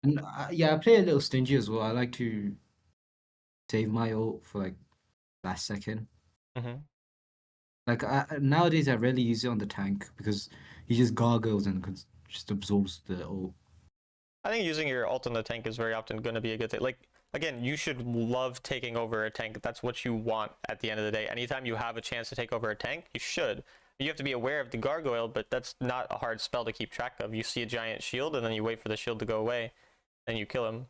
And yeah, I play a little stingy as well. I like to save my ult for like last second. Hmm. Like nowadays, I rarely use it on the tank because he just gargoyles and just absorbs the ult. I think using your ult on the tank is very often going to be a good thing. Like, again, you should love taking over a tank. That's what you want at the end of the day. Anytime you have a chance to take over a tank, you should. You have to be aware of the gargoyle, but that's not a hard spell to keep track of. You see a giant shield, and then you wait for the shield to go away, and you kill him.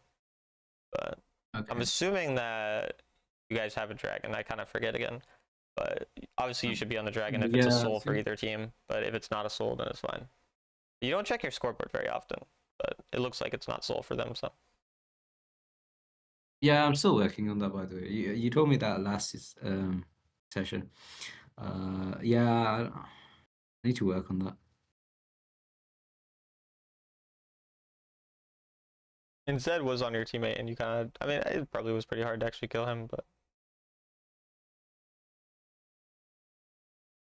But I'm Okay. assuming that you guys have a dragon. I kind of forget again. But obviously, you should be on the dragon if it's a Yeah, soul for either team. But if it's not a soul, then it's fine. You don't check your scoreboard very often, but it looks like it's not soul for them, so. yeah, I'm still working on that, by the way. You told me that last session. Yeah, I need to work on that. And Zed was on your teammate, and you kind of, I mean, it probably was pretty hard to actually kill him, but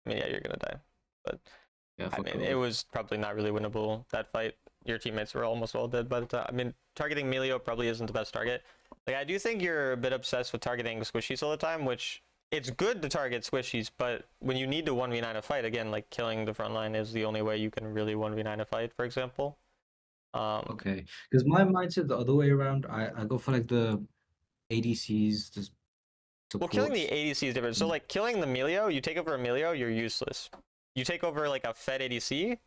I mean, yeah, you're gonna die. But Yeah, I fuck mean, it all. was probably not really winnable, that fight. Your teammates were almost all dead by the time. I mean, targeting Melio probably isn't the best target. Like, I do think you're a bit obsessed with targeting squishies all the time, which it's good to target squishies, but when you need to 1v9 a fight, again, like killing the front line is the only way you can really 1v9 a fight, for example. Okay, because my mindset the other way around. I go for like the ADCs, the Well, killing the supports. ADC is different. So, like, killing the Melio, you take over a Melio, you're useless. You take over, like, a fed ADC,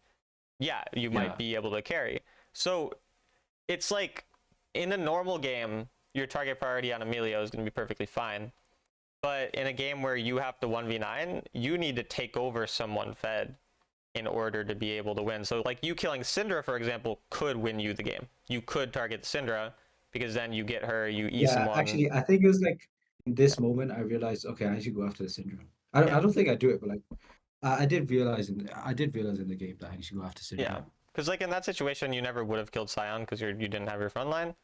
yeah, you might Yeah, be able to carry. So, it's like, in a normal game, your target priority on a Melio is going to be perfectly fine. But in a game where you have to 1v9, you need to take over someone fed in order to be able to win. So, like, you killing Syndra, for example, could win you the game. You could target Syndra, because then you get her, you E yeah. someone. Actually, I think it was like in Yeah. this moment I realized, okay, I should go after the syndrome. Yeah. I don't think I do it, but like I did realize in the game that I should go after Yeah, syndrome. because like in that situation, you never would have killed Sion because you didn't have your front line.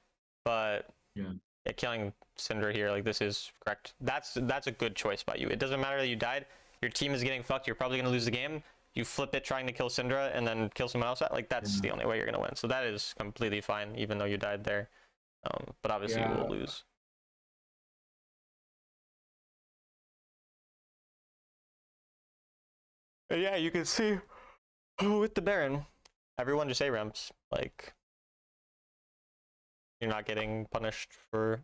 But Yeah, yeah, killing Syndra here, like this is correct. That's a good choice by you. It doesn't matter that you died. Your team is getting fucked. You're probably gonna lose the game. You flip it trying to kill Syndra and then kill someone else. Like that's yeah, the only way you're gonna win. So that is completely fine, even though you died there. But obviously you will yeah. lose. And yeah, you can see with the Baron, everyone just A-ramps. Like you're not getting punished for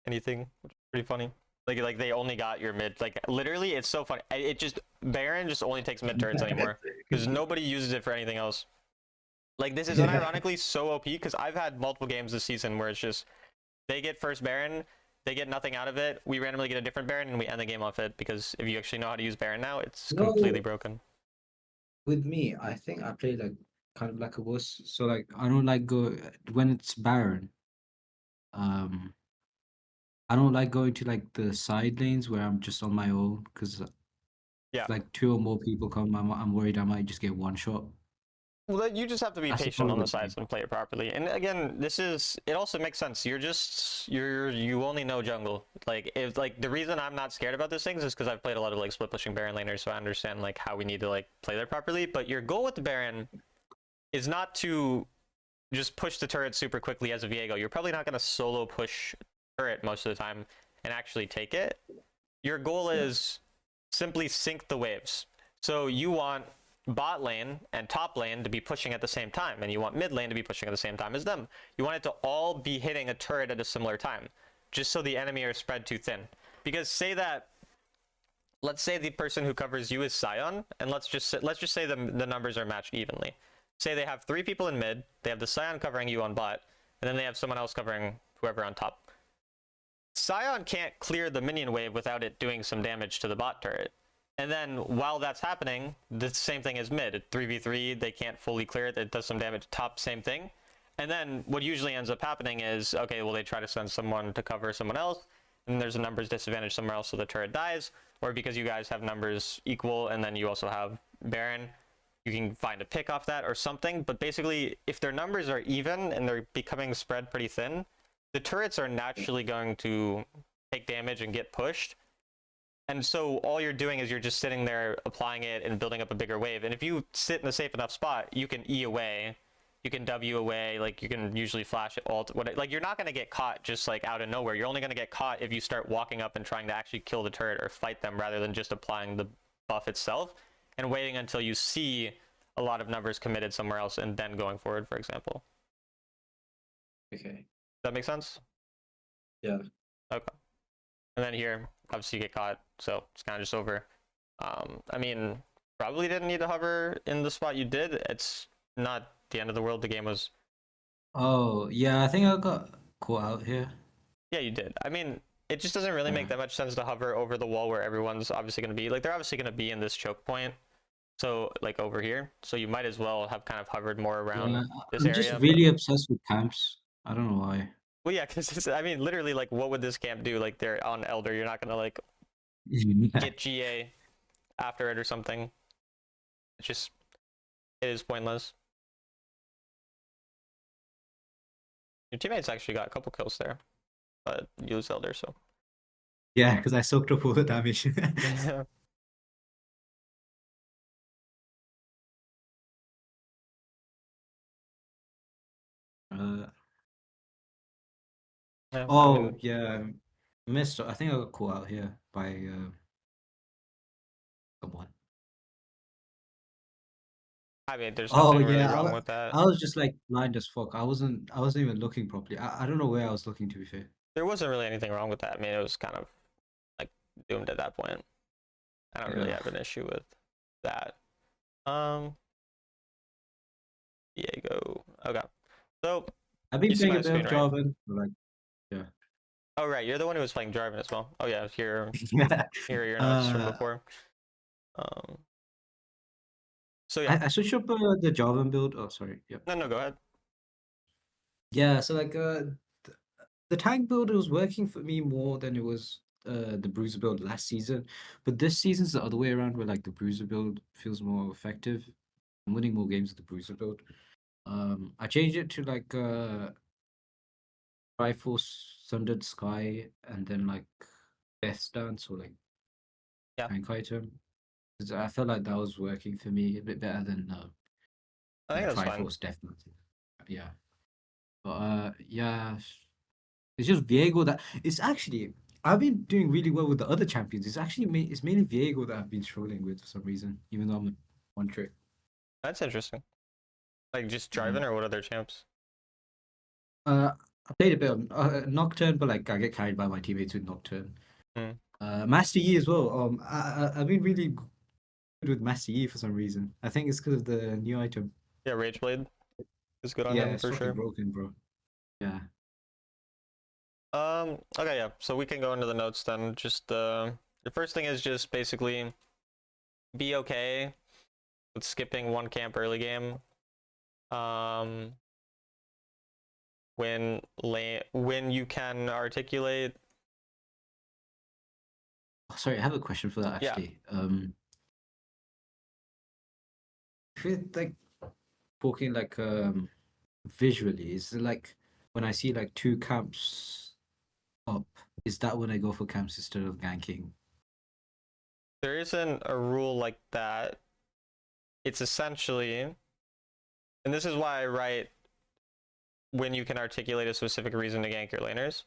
anything, which is pretty funny. Like they only got your mid. Like literally, it's so funny. It just Baron just only takes mid turrets anymore because nobody uses it for anything else. Like this is Yeah. unironically so OP because I've had multiple games this season where it's just they get first Baron, they get nothing out of it. We randomly get a different Baron and we end the game off it because if you actually know how to use Baron now, it's completely No, broken. with me, I think I play like kind of like a wuss. So like I don't like go when it's Baron. Um, I don't like going to like the side lanes where I'm just on my own because Yeah. if like two or more people come, I'm worried I might just get one shot. Well, you just have to be That's the patient on problem the with me. sides and play it properly. And again, it also makes sense. You only know jungle. Like if like the reason I'm not scared about these things is because I've played a lot of like split pushing Baron laners, so I understand like how we need to like play there properly. But your goal with the Baron is not to just push the turret super quickly as a Viego. You're probably not going to solo push turret most of the time and actually take it. Your goal Yeah. is simply sync the waves. So you want bot lane and top lane to be pushing at the same time, and you want mid lane to be pushing at the same time as them. You want it to all be hitting a turret at a similar time, just so the enemy are spread too thin. Because let's say the person who covers you is Sion, and let's just say the numbers are matched evenly. Say they have 3 people in mid, they have the Sion covering you on bot, and then they have someone else covering whoever on top. Sion can't clear the minion wave without it doing some damage to the bot turret. And then while that's happening, the same thing as mid. 3v3, they can't fully clear it. It does some damage. Top, same thing. And then what usually ends up happening is, okay, well, they try to send someone to cover someone else. and there's a numbers disadvantage somewhere else, so the turret dies, or because you guys have numbers equal and then you also have Baron, you can find a pick off that or something. But basically, if their numbers are even and they're becoming spread pretty thin, the turrets are naturally going to take damage and get pushed. And so all you're doing is you're just sitting there applying it and building up a bigger wave. And if you sit in a safe enough spot, you can E away, you can W away, like you can usually flash it all. Like you're not going to get caught just like out of nowhere. You're only going to get caught if you start walking up and trying to actually kill the turret or fight them rather than just applying the buff itself and waiting until you see a lot of numbers committed somewhere else and then going forward, for example. Okay. Does that make sense? Yeah. Okay. And then here, obviously you get caught, so it's kind of just over. I mean, probably didn't need to hover in the spot you did. It's not the end of the world. The game was... Oh, yeah, I think I got caught out here. Yeah, you did. I mean, it just doesn't really make that much sense to hover over the wall where everyone's obviously going to be. Like, they're obviously going to be in this choke point. So, like, over here. So you might as well have kind of hovered more around this I'm area. just really obsessed with camps. I don't know why. Well, yeah, because it's, I mean, literally, like, what would this camp do? Like, they're on Elder. You're not going to, like, get GA after it or something. It's just, it is pointless. Your teammates actually got a couple kills there, but you lose Elder, so. Yeah, because I soaked up all the damage. Yeah. Yeah, Oh, I mean, yeah. Missed. I think I got caught out here by someone. there's Oh, nothing really yeah. wrong with that. I was just like blind as fuck. I wasn't even looking properly. I don't know where I was looking, to be fair. There wasn't really anything wrong with that. I mean, it was kind of like doomed at that point. I don't really Yeah. have an issue with that. Diego. Okay. So I've been you see playing my a bit screen, of right? Jarvan, but like, yeah. Oh right, you're the one who was playing Jarvan as well. Oh yeah, here are your notes from before. So yeah. I switched up the Jarvan build. Oh, sorry. Yeah. No, go ahead. Yeah. So like the tank build was working for me more than it was the bruiser build last season, but this season's the other way around, where like the bruiser build feels more effective. I'm winning more games with the bruiser build. I changed it to like Triforce, Sundered Sky, and then like Death Dance or like Yeah. tank item. 'Cause I felt like that was working for me a bit better than I think that's fine. Triforce Death Dance. Yeah, but yeah, it's just Viego that it's actually. I've been doing really well with the other champions. It's actually it's mainly Viego that I've been struggling with for some reason, even though I'm one trick. That's interesting. Like just Jarvan or what other champs? I played a bit of Nocturne, but like I get carried by my teammates with Nocturne. Hmm. Master Yi as well. I've been really good with Master Yi for some reason. I think it's because of the new item. Yeah, Rageblade is good on Yeah, him it's for fucking sure. broken, bro. Yeah. Okay, yeah. So we can go into the notes then. Just the first thing is just basically be okay with skipping one camp early game. When you can articulate. Oh, sorry, I have a question for that Yeah. actually. If it like talking like visually, is it like when I see like two camps up, is that when I go for camps instead of ganking? There isn't a rule like that. It's essentially, and this is why I write when you can articulate a specific reason to gank your laners.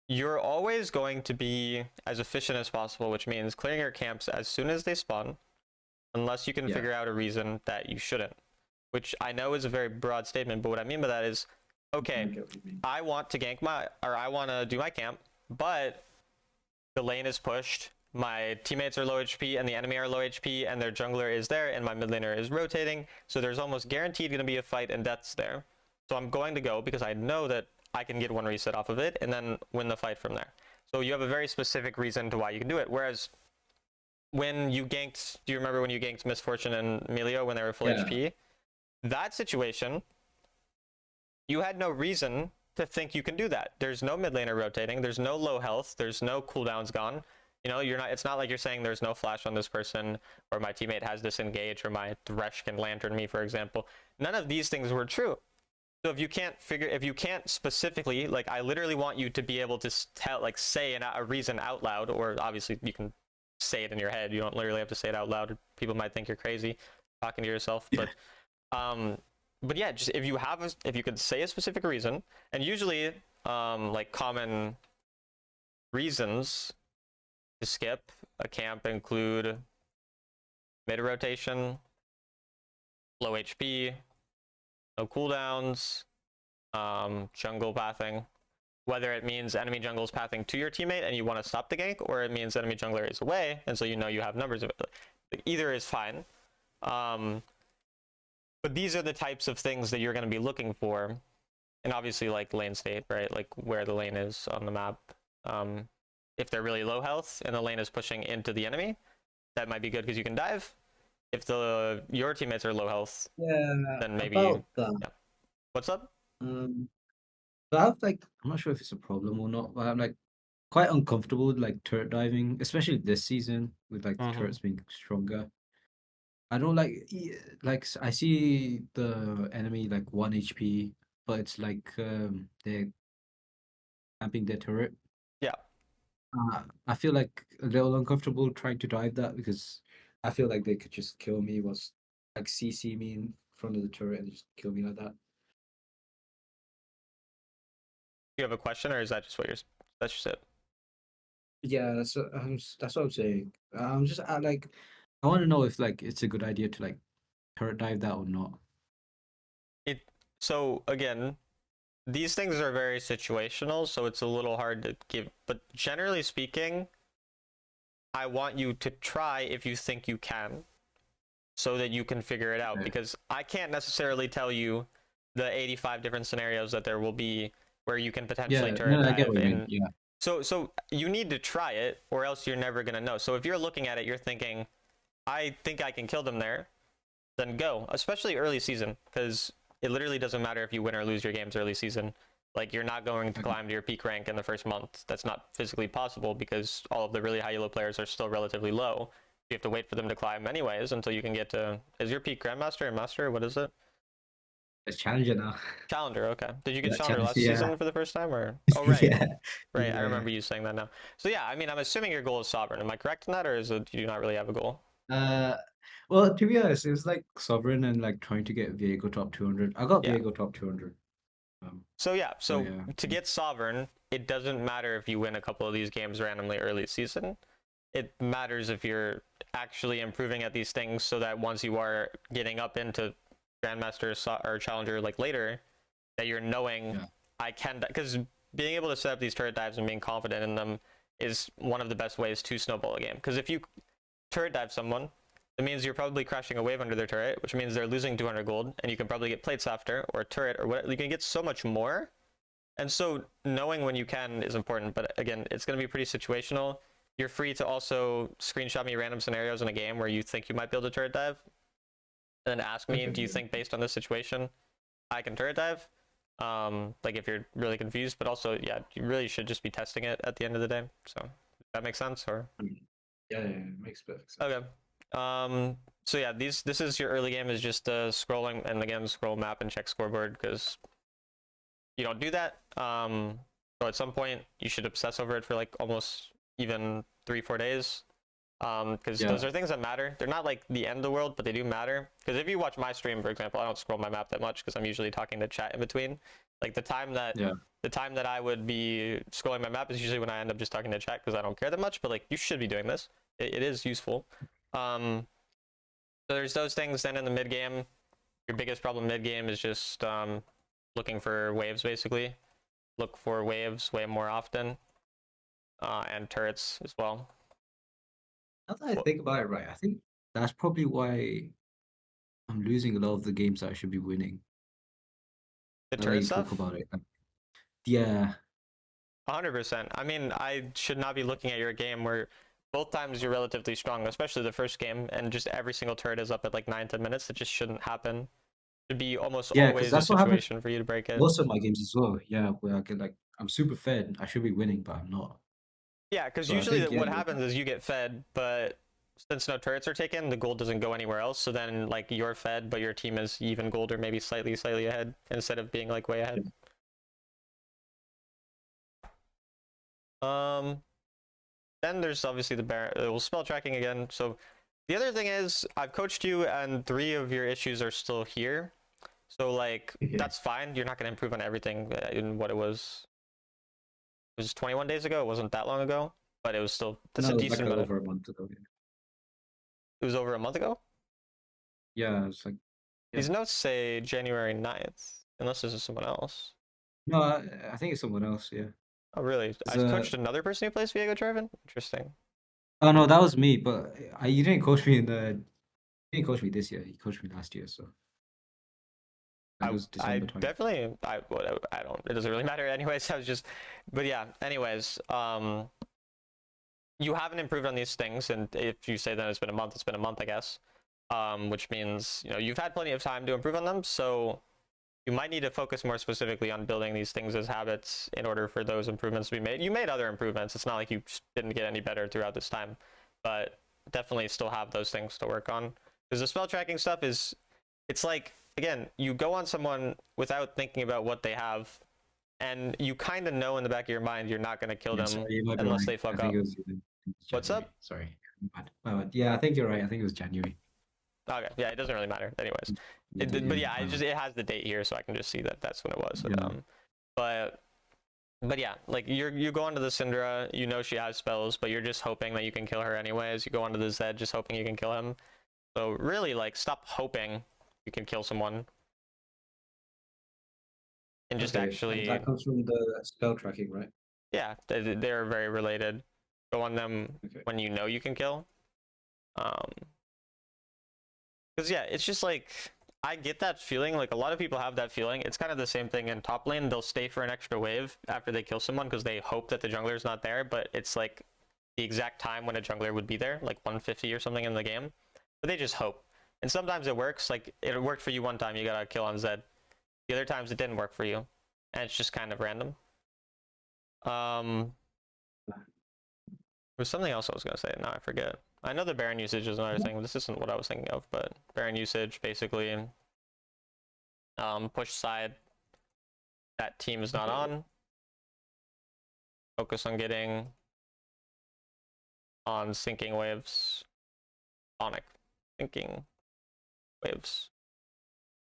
You're always going to be as efficient as possible, which means clearing your camps as soon as they spawn, unless you can figure out a reason that you shouldn't, which I know is a very broad statement, but what I mean by that is, okay, I want to gank I want to do my camp, but the lane is pushed, my teammates are low HP and the enemy are low HP and their jungler is there and my mid laner is rotating, so there's almost guaranteed going to be a fight and deaths there. So I'm going to go because I know that I can get one reset off of it and then win the fight from there. So you have a very specific reason to why you can do it. Whereas when you ganked, do you remember when you ganked Misfortune and Melio when they were full HP? That situation, you had no reason to think you can do that. There's no mid laner rotating. There's no low health. There's no cooldowns gone. You know, you're not. It's not like you're saying there's no flash on this person, or my teammate has disengaged, or my Thresh can lantern me, for example. None of these things were true. So if you can't specifically, like, I literally want you to be able to tell, like, say a reason out loud, or obviously you can say it in your head. You don't literally have to say it out loud. People might think you're crazy talking to yourself, but yeah, just if you could say a specific reason, and usually, like, common reasons to skip a camp include mid rotation, low HP, no cooldowns, jungle pathing. Whether it means enemy jungle is pathing to your teammate and you want to stop the gank, or it means enemy jungler is away, and so you know you have numbers of it. Either is fine. But these are the types of things that you're going to be looking for. And obviously, like, lane state, right? Like, where the lane is on the map. If they're really low health and the lane is pushing into the enemy, that might be good because you can dive. If your teammates are low health, Yeah, then maybe... about that. Yeah. What's up? But I have, like, I'm not sure if it's a problem or not, but I'm, like, quite uncomfortable with, like, turret diving, especially this season with, like, the turrets being stronger. I don't like I see the enemy like 1 HP, but it's like they're camping their turret. Yeah. I feel like a little uncomfortable trying to dive that because I feel like they could just kill me, was like CC me in front of the turret and just kill me like that. You have a question, or is that just that's just it? Yeah, that's what I'm saying. I'm just I want to know if, like, it's a good idea to, like, turret dive that or not. So again, these things are very situational, so it's a little hard to give, but generally speaking, I want you to try if you think you can, so that you can figure it out. Okay. Because I can't necessarily tell you the 85 different scenarios that there will be where you can potentially turret I dive. get what you mean. Yeah. So you need to try it, or else you're never gonna know. So if you're looking at it, you're thinking, I think I can kill them there, then go. Especially early season, because it literally doesn't matter if you win or lose your games early season. Like, you're not going to climb to your peak rank in the first month. That's not physically possible because all of the really high elo players are still relatively low. You have to wait for them to climb anyways until you can get to... Is your peak Grandmaster or Master? What is it? It's Challenger now. Challenger, okay. Did you get Yeah, Challenger last yeah. season for the first time, or... Oh, right. Yeah. Right, Yeah. I remember you saying that now. So yeah, I mean, I'm assuming your goal is Sovereign. Am I correct in that, or do you not really have a goal? Well, to be honest, it was like Sovereign and like trying to get Viego top 200. I got Yeah. Viego top 200. So yeah, yeah. to get Sovereign, it doesn't matter if you win a couple of these games randomly early season. It matters if you're actually improving at these things, so that once you are getting up into Grandmaster or Challenger like later, that you're knowing, Yeah. I can, because being able to set up these turret dives and being confident in them is one of the best ways to snowball a game. Because if you turret dive someone, it means you're probably crashing a wave under their turret, which means they're losing 200 gold, and you can probably get plates after, or a turret, or what. You can get so much more. And so knowing when you can is important, but again, it's going to be pretty situational. You're free to also screenshot me random scenarios in a game where you think you might be able to turret dive, and then ask me, do you think based on this situation I can turret dive? Like, if you're really confused, but also, yeah, you really should just be testing it at the end of the day. So does that make sense? Or Yeah, it makes perfect sense. okay. So yeah, this is your early game, is just scrolling, and again, scroll map and check scoreboard, because you don't do that. So at some point you should obsess over it for like almost even 3-4 days, because those are things that matter. They're not like the end of the world, but they do matter. Because if you watch my stream, for example, I don't scroll my map that much because I'm usually talking to chat in between. Like, the time that I would be scrolling my map is usually when I end up just talking to chat, because I don't care that much. But like, you should be doing this. It is useful. So there's those things. Then in the mid game, your biggest problem mid game is just looking for waves, basically. Look for waves way more often, and turrets as well. Now that I think about it, right, I think that's probably why I'm losing a lot of the games that I should be winning. The Now that turret you stuff? talk about it. Yeah. 100%. I mean, I should not be looking at your game where both times you're relatively strong, especially the first game, and just every single turret is up at like 9-10 minutes. It just shouldn't happen. Should be almost Yeah, because always a that's what happens situation for you to break it. most of my games as well. Yeah, where I get like I'm super fed. I should be winning, but I'm not. Yeah, because So I usually think yeah, what happens is you get fed, but since no turrets are taken, the gold doesn't go anywhere else. So then like you're fed, but your team is even gold or maybe slightly ahead instead of being like way ahead. Then there's obviously the Baron. Spell tracking again. So the other thing is I've coached you, and 3 of your issues are still here. So like that's fine. You're not going to improve on everything in what it was. It was 21 days ago. It wasn't that long ago, but it was still that's no, a it was decent like amount. over a month ago. It was over a month ago. Yeah, it's like These notes say January 9th, unless this is someone else. no, I think it's someone else. Yeah. Oh, really? I coached another person who plays Viego Driven? Interesting. Oh no, that was me. But you didn't coach me you didn't coach me this year. You coached me last year, so it was I December 20. definitely, whatever, I don't, it doesn't really matter anyways. I was just, but yeah, anyways, you haven't improved on these things. And if you say that it's been a month, I guess. Which means, you know, you've had plenty of time to improve on them. So you might need to focus more specifically on building these things as habits in order for those improvements to be made. You made other improvements. It's not like you didn't get any better throughout this time, but definitely still have those things to work on. Because the spell tracking stuff is, it's like, again, you go on someone without thinking about what they have, and you kind of know in the back of your mind you're not going to kill them unless they fuck up. What's up? Sorry. My bad. Yeah, I think you're right. I think it was January. Okay, yeah, it doesn't really matter anyways. But yeah, it has the date here, so I can just see that that's when it was. Yeah. But yeah, like you go onto the Syndra, you know she has spells, but you're just hoping that you can kill her anyways. You go onto the Zed just hoping you can kill him. So really, like, stop hoping you can kill someone. And just actually... And that comes from the spell tracking, right? Yeah, they're very related. Go on them when you know you can kill. Because yeah, it's just like, I get that feeling. Like, a lot of people have that feeling. It's kind of the same thing in top lane. They'll stay for an extra wave after they kill someone because they hope that the jungler's not there, but it's like the exact time when a jungler would be there, like 150 or something in the game. But they just hope. And sometimes it works. Like, it worked for you one time, you got a kill on Zed. The other times it didn't work for you. And it's just kind of random. There's something else I was going to say. Now I forget. I know the Baron usage is another thing. This isn't what I was thinking of, but Baron usage, basically, push side. That team is not on. Focus on getting on sinking waves. Sonic. Sinking waves.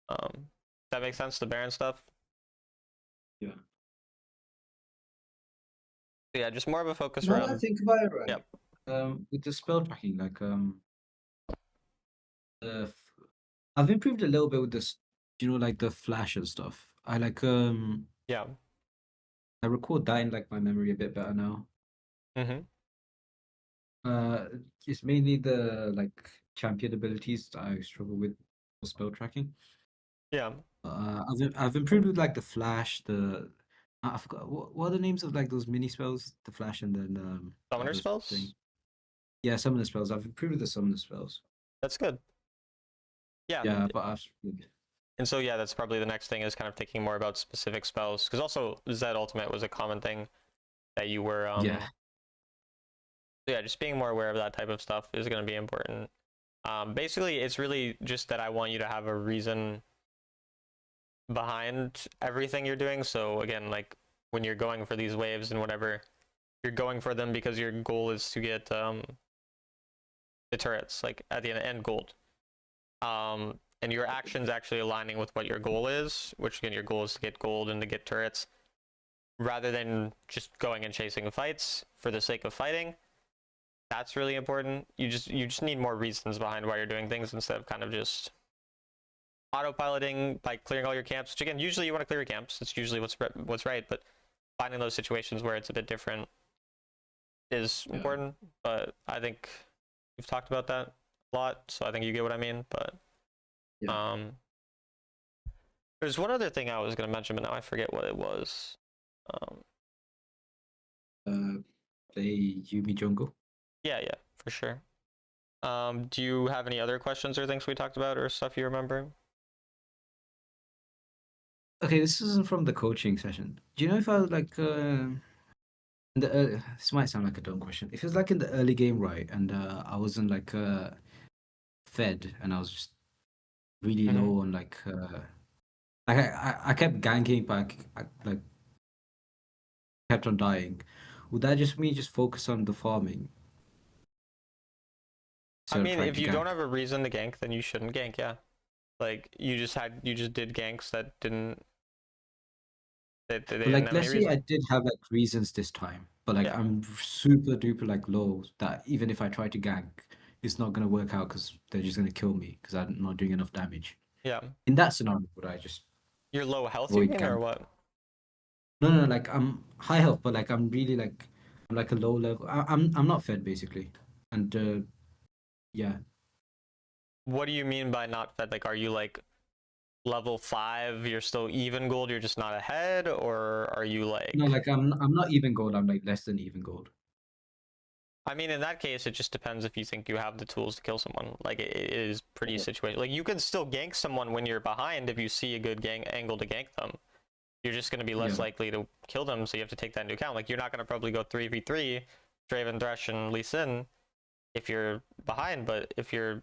That makes sense, the Baron stuff? Yeah. Yeah, just more of a focus Now around... I think about it, right? Yep. With the spell tracking, like I've improved a little bit with this, you know, like the flash and stuff. I like Yeah. I record that in like my memory a bit better now. It's mainly the like champion abilities that I struggle with for spell tracking. Yeah. I've improved with like the flash, I forgot what are the names of like those mini spells, the flash and then the Summoner other spells? thing. Yeah, summoner spells. I've improved with the summoner spells. That's good. Yeah. Yeah, but And so yeah, that's probably the next thing, is kind of thinking more about specific spells, because also Zed Ultimate was a common thing that you were yeah. So yeah, just being more aware of that type of stuff is going to be important. Basically, it's really just that I want you to have a reason behind everything you're doing. So again, like when you're going for these waves and whatever, you're going for them because your goal is to get the turrets, like at the end gold. And your actions actually aligning with what your goal is, which again, your goal is to get gold and to get turrets, rather than just going and chasing fights for the sake of fighting. That's really important. You just need more reasons behind why you're doing things instead of kind of just autopiloting by clearing all your camps, which again, usually you want to clear your camps. It's usually what's right, but finding those situations where it's a bit different is important. But I think we've talked about that a lot, so I think you get what I mean. But there's one other thing I was going to mention, but now I forget what it was. Play Yumi jungle. Yeah, for sure. Do you have any other questions or things we talked about or stuff you remember? okay, this isn't from the coaching session. Do you know if I was like in the this might sound like a dumb question. If it was like in the early game, right, and I wasn't like fed and I was just really Hmm. low on like I kept ganking but like kept on dying. Would that just me just focus on the farming I instead of mean, trying if to you don't gank? have a reason to gank, then you shouldn't gank. Yeah, like you just did ganks that didn't they But didn't like have any let's say I reason. did have like reasons this time, but like Yeah, I'm super duper like low that even if I try to gank, it's not gonna work out because they're just gonna kill me because I'm not doing enough damage. yeah. In that scenario, would I just You're low health, you avoid mean, or gank? what? No, no, like I'm high health, but like I'm really like I'm like a low level. I'm not fed basically, and yeah, What do you mean by not fed? Like, are you like level 5? You're still even gold. You're just not ahead, or are you no, like? like I'm not even gold. I'm like less than even gold. I mean, in that case, it just depends if you think you have the tools to kill someone. Like, it is pretty Yeah, situated. Like, you can still gank someone when you're behind if you see a good gang angle to gank them. You're just going to be less yeah, likely to kill them, so you have to take that into account. Like, you're not going to probably go 3v3, Draven, Thresh, and Lee Sin if you're behind, but if your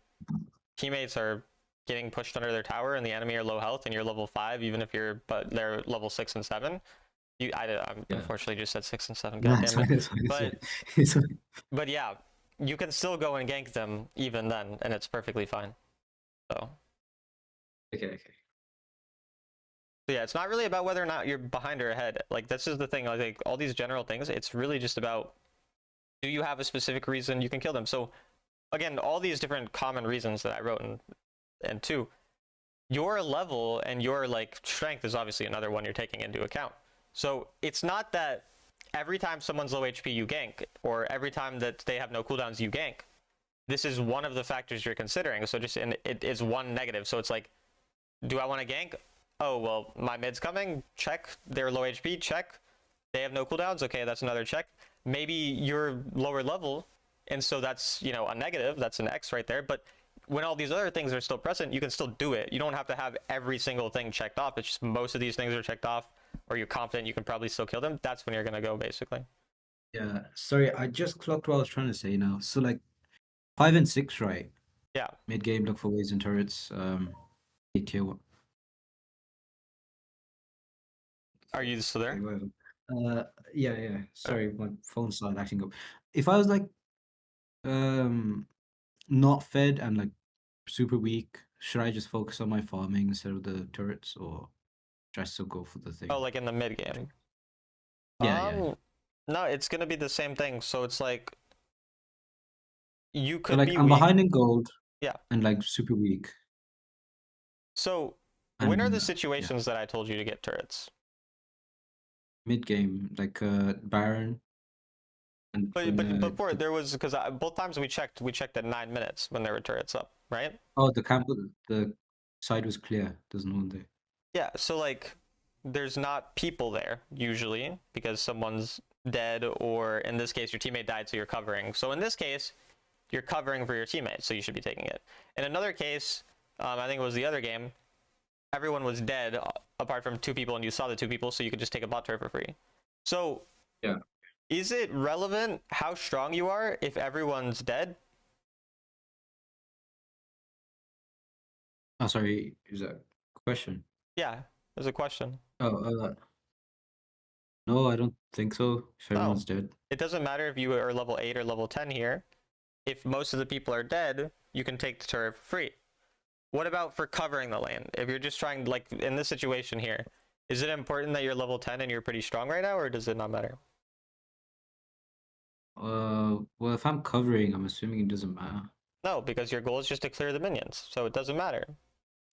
teammates are getting pushed under their tower and the enemy are low health and you're level 5, even if you're, but they're level 6 and 7, I'm yeah. unfortunately just said 6 and 7, No, god it's damn fine. it. It's fine. It's fine. But It's fine. but yeah, you can still go and gank them even then, and it's perfectly fine. So, Okay, okay. so yeah, it's not really about whether or not you're behind or ahead. Like this is the thing. Like all these general things, it's really just about do you have a specific reason you can kill them. So again, all these different common reasons that I wrote and two, your level and your like strength is obviously another one you're taking into account. So it's not that every time someone's low HP you gank, or every time that they have no cooldowns you gank. This is one of the factors you're considering. So just and it is one negative. So it's like, do I want to gank? Oh well, my mid's coming. Check. They're low HP. Check. They have no cooldowns. Okay, that's another check. Maybe you're lower level, and so that's a negative. That's an X right there. But when all these other things are still present, you can still do it. You don't have to have every single thing checked off. It's just most of these things are checked off, or you're confident you can probably still kill them. That's when you're gonna go basically. Yeah, sorry, I just clocked what I was trying to say now. So like 5 and 6, right? Yeah. Mid game, look for waves and turrets. Tier 1. Are you still Okay, there? whatever. Uh, yeah, yeah. Sorry, my phone started acting up. If I was like um not fed and like super weak, should I just focus on my farming instead of the turrets, or should I still go for the Oh, thing? like in the mid game. Yeah, yeah, yeah. Um, no, it's gonna be the same thing. So it's like you So could like be I'm weak. behind in gold Yeah. and like super weak, So when are and the yeah, situations that I told you to get turrets? mid game like Baron and But when before there was because both times we checked at 9 minutes when there were turrets up, right? oh, the side was clear. There's no one there. Yeah. So like, there's not people there usually because someone's dead, or in this case your teammate died, so you're covering. So in this case, you're covering for your teammate, so you should be taking it. In another case, I think it was the other game, everyone was dead apart from two people, and you saw the two people, so you could just take a bot turret for free. So Yeah. is it relevant how strong you are if everyone's dead? Oh, sorry. Is that a question? Yeah, there's a question. Oh, no, I don't think so. If Oh, everyone's dead. it doesn't matter if you are level 8 or level 10 here. If most of the people are dead, you can take the turret for free. What about for covering the lane? If you're just trying, like in this situation here, is it important that you're level 10 and you're pretty strong right now, or does it not matter? Well, if I'm covering, I'm assuming it doesn't matter. No, because your goal is just to clear the minions, so it doesn't matter.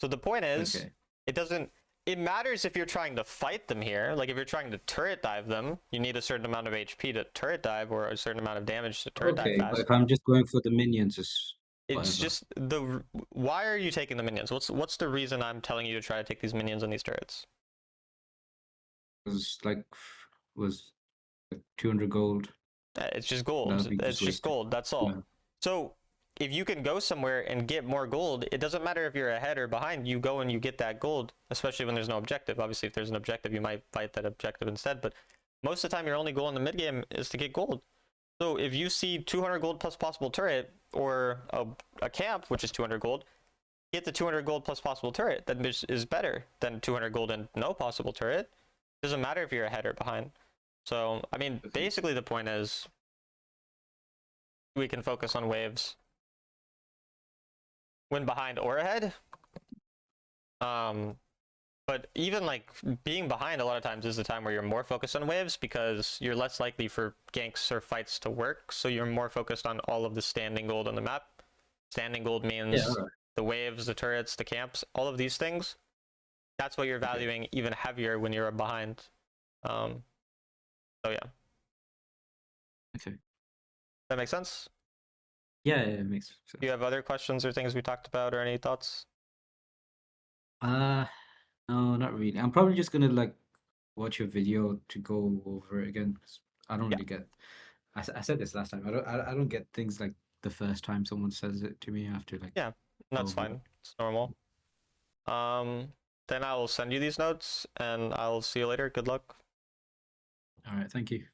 So the point is, Okay. it doesn't. It matters if you're trying to fight them here. Like if you're trying to turret dive them, you need a certain amount of HP to turret dive, or a certain amount of damage to turret dive Okay, but fast. if I'm just going for the minions, it's It's whatever. just the. Why are you taking the minions? What's the reason I'm telling you to try to take these minions and these turrets? It was like 200 gold. It's just That gold. would be It's just just wasted. gold. That's Yeah. all. So if you can go somewhere and get more gold, it doesn't matter if you're ahead or behind, you go and you get that gold, especially when there's no objective. Obviously, if there's an objective, you might fight that objective instead, but most of the time your only goal in the mid game is to get gold. So if you see 200 gold plus possible turret, or a camp, which is 200 gold, get the 200 gold plus possible turret. That is better than 200 gold and no possible turret. Doesn't matter if you're ahead or behind. So, I mean, basically the point is we can focus on waves when behind or ahead. But even like being behind a lot of times is the time where you're more focused on waves because you're less likely for ganks or fights to work. So you're more focused on all of the standing gold on the map. Standing gold means the waves, the turrets, the camps, all of these things. That's what you're valuing even heavier when you're behind. So yeah. Okay. That makes sense? Yeah, it makes sense. Do you have other questions or things we talked about or any thoughts? No, not really. I'm probably just gonna like watch your video to go over it again. 'Cause I don't really get. I said this last time. I don't get things like the first time someone says it to me after like. Yeah, that's over it. fine. It's normal. Then I will send you these notes and I'll see you later. Good luck. All right. Thank you.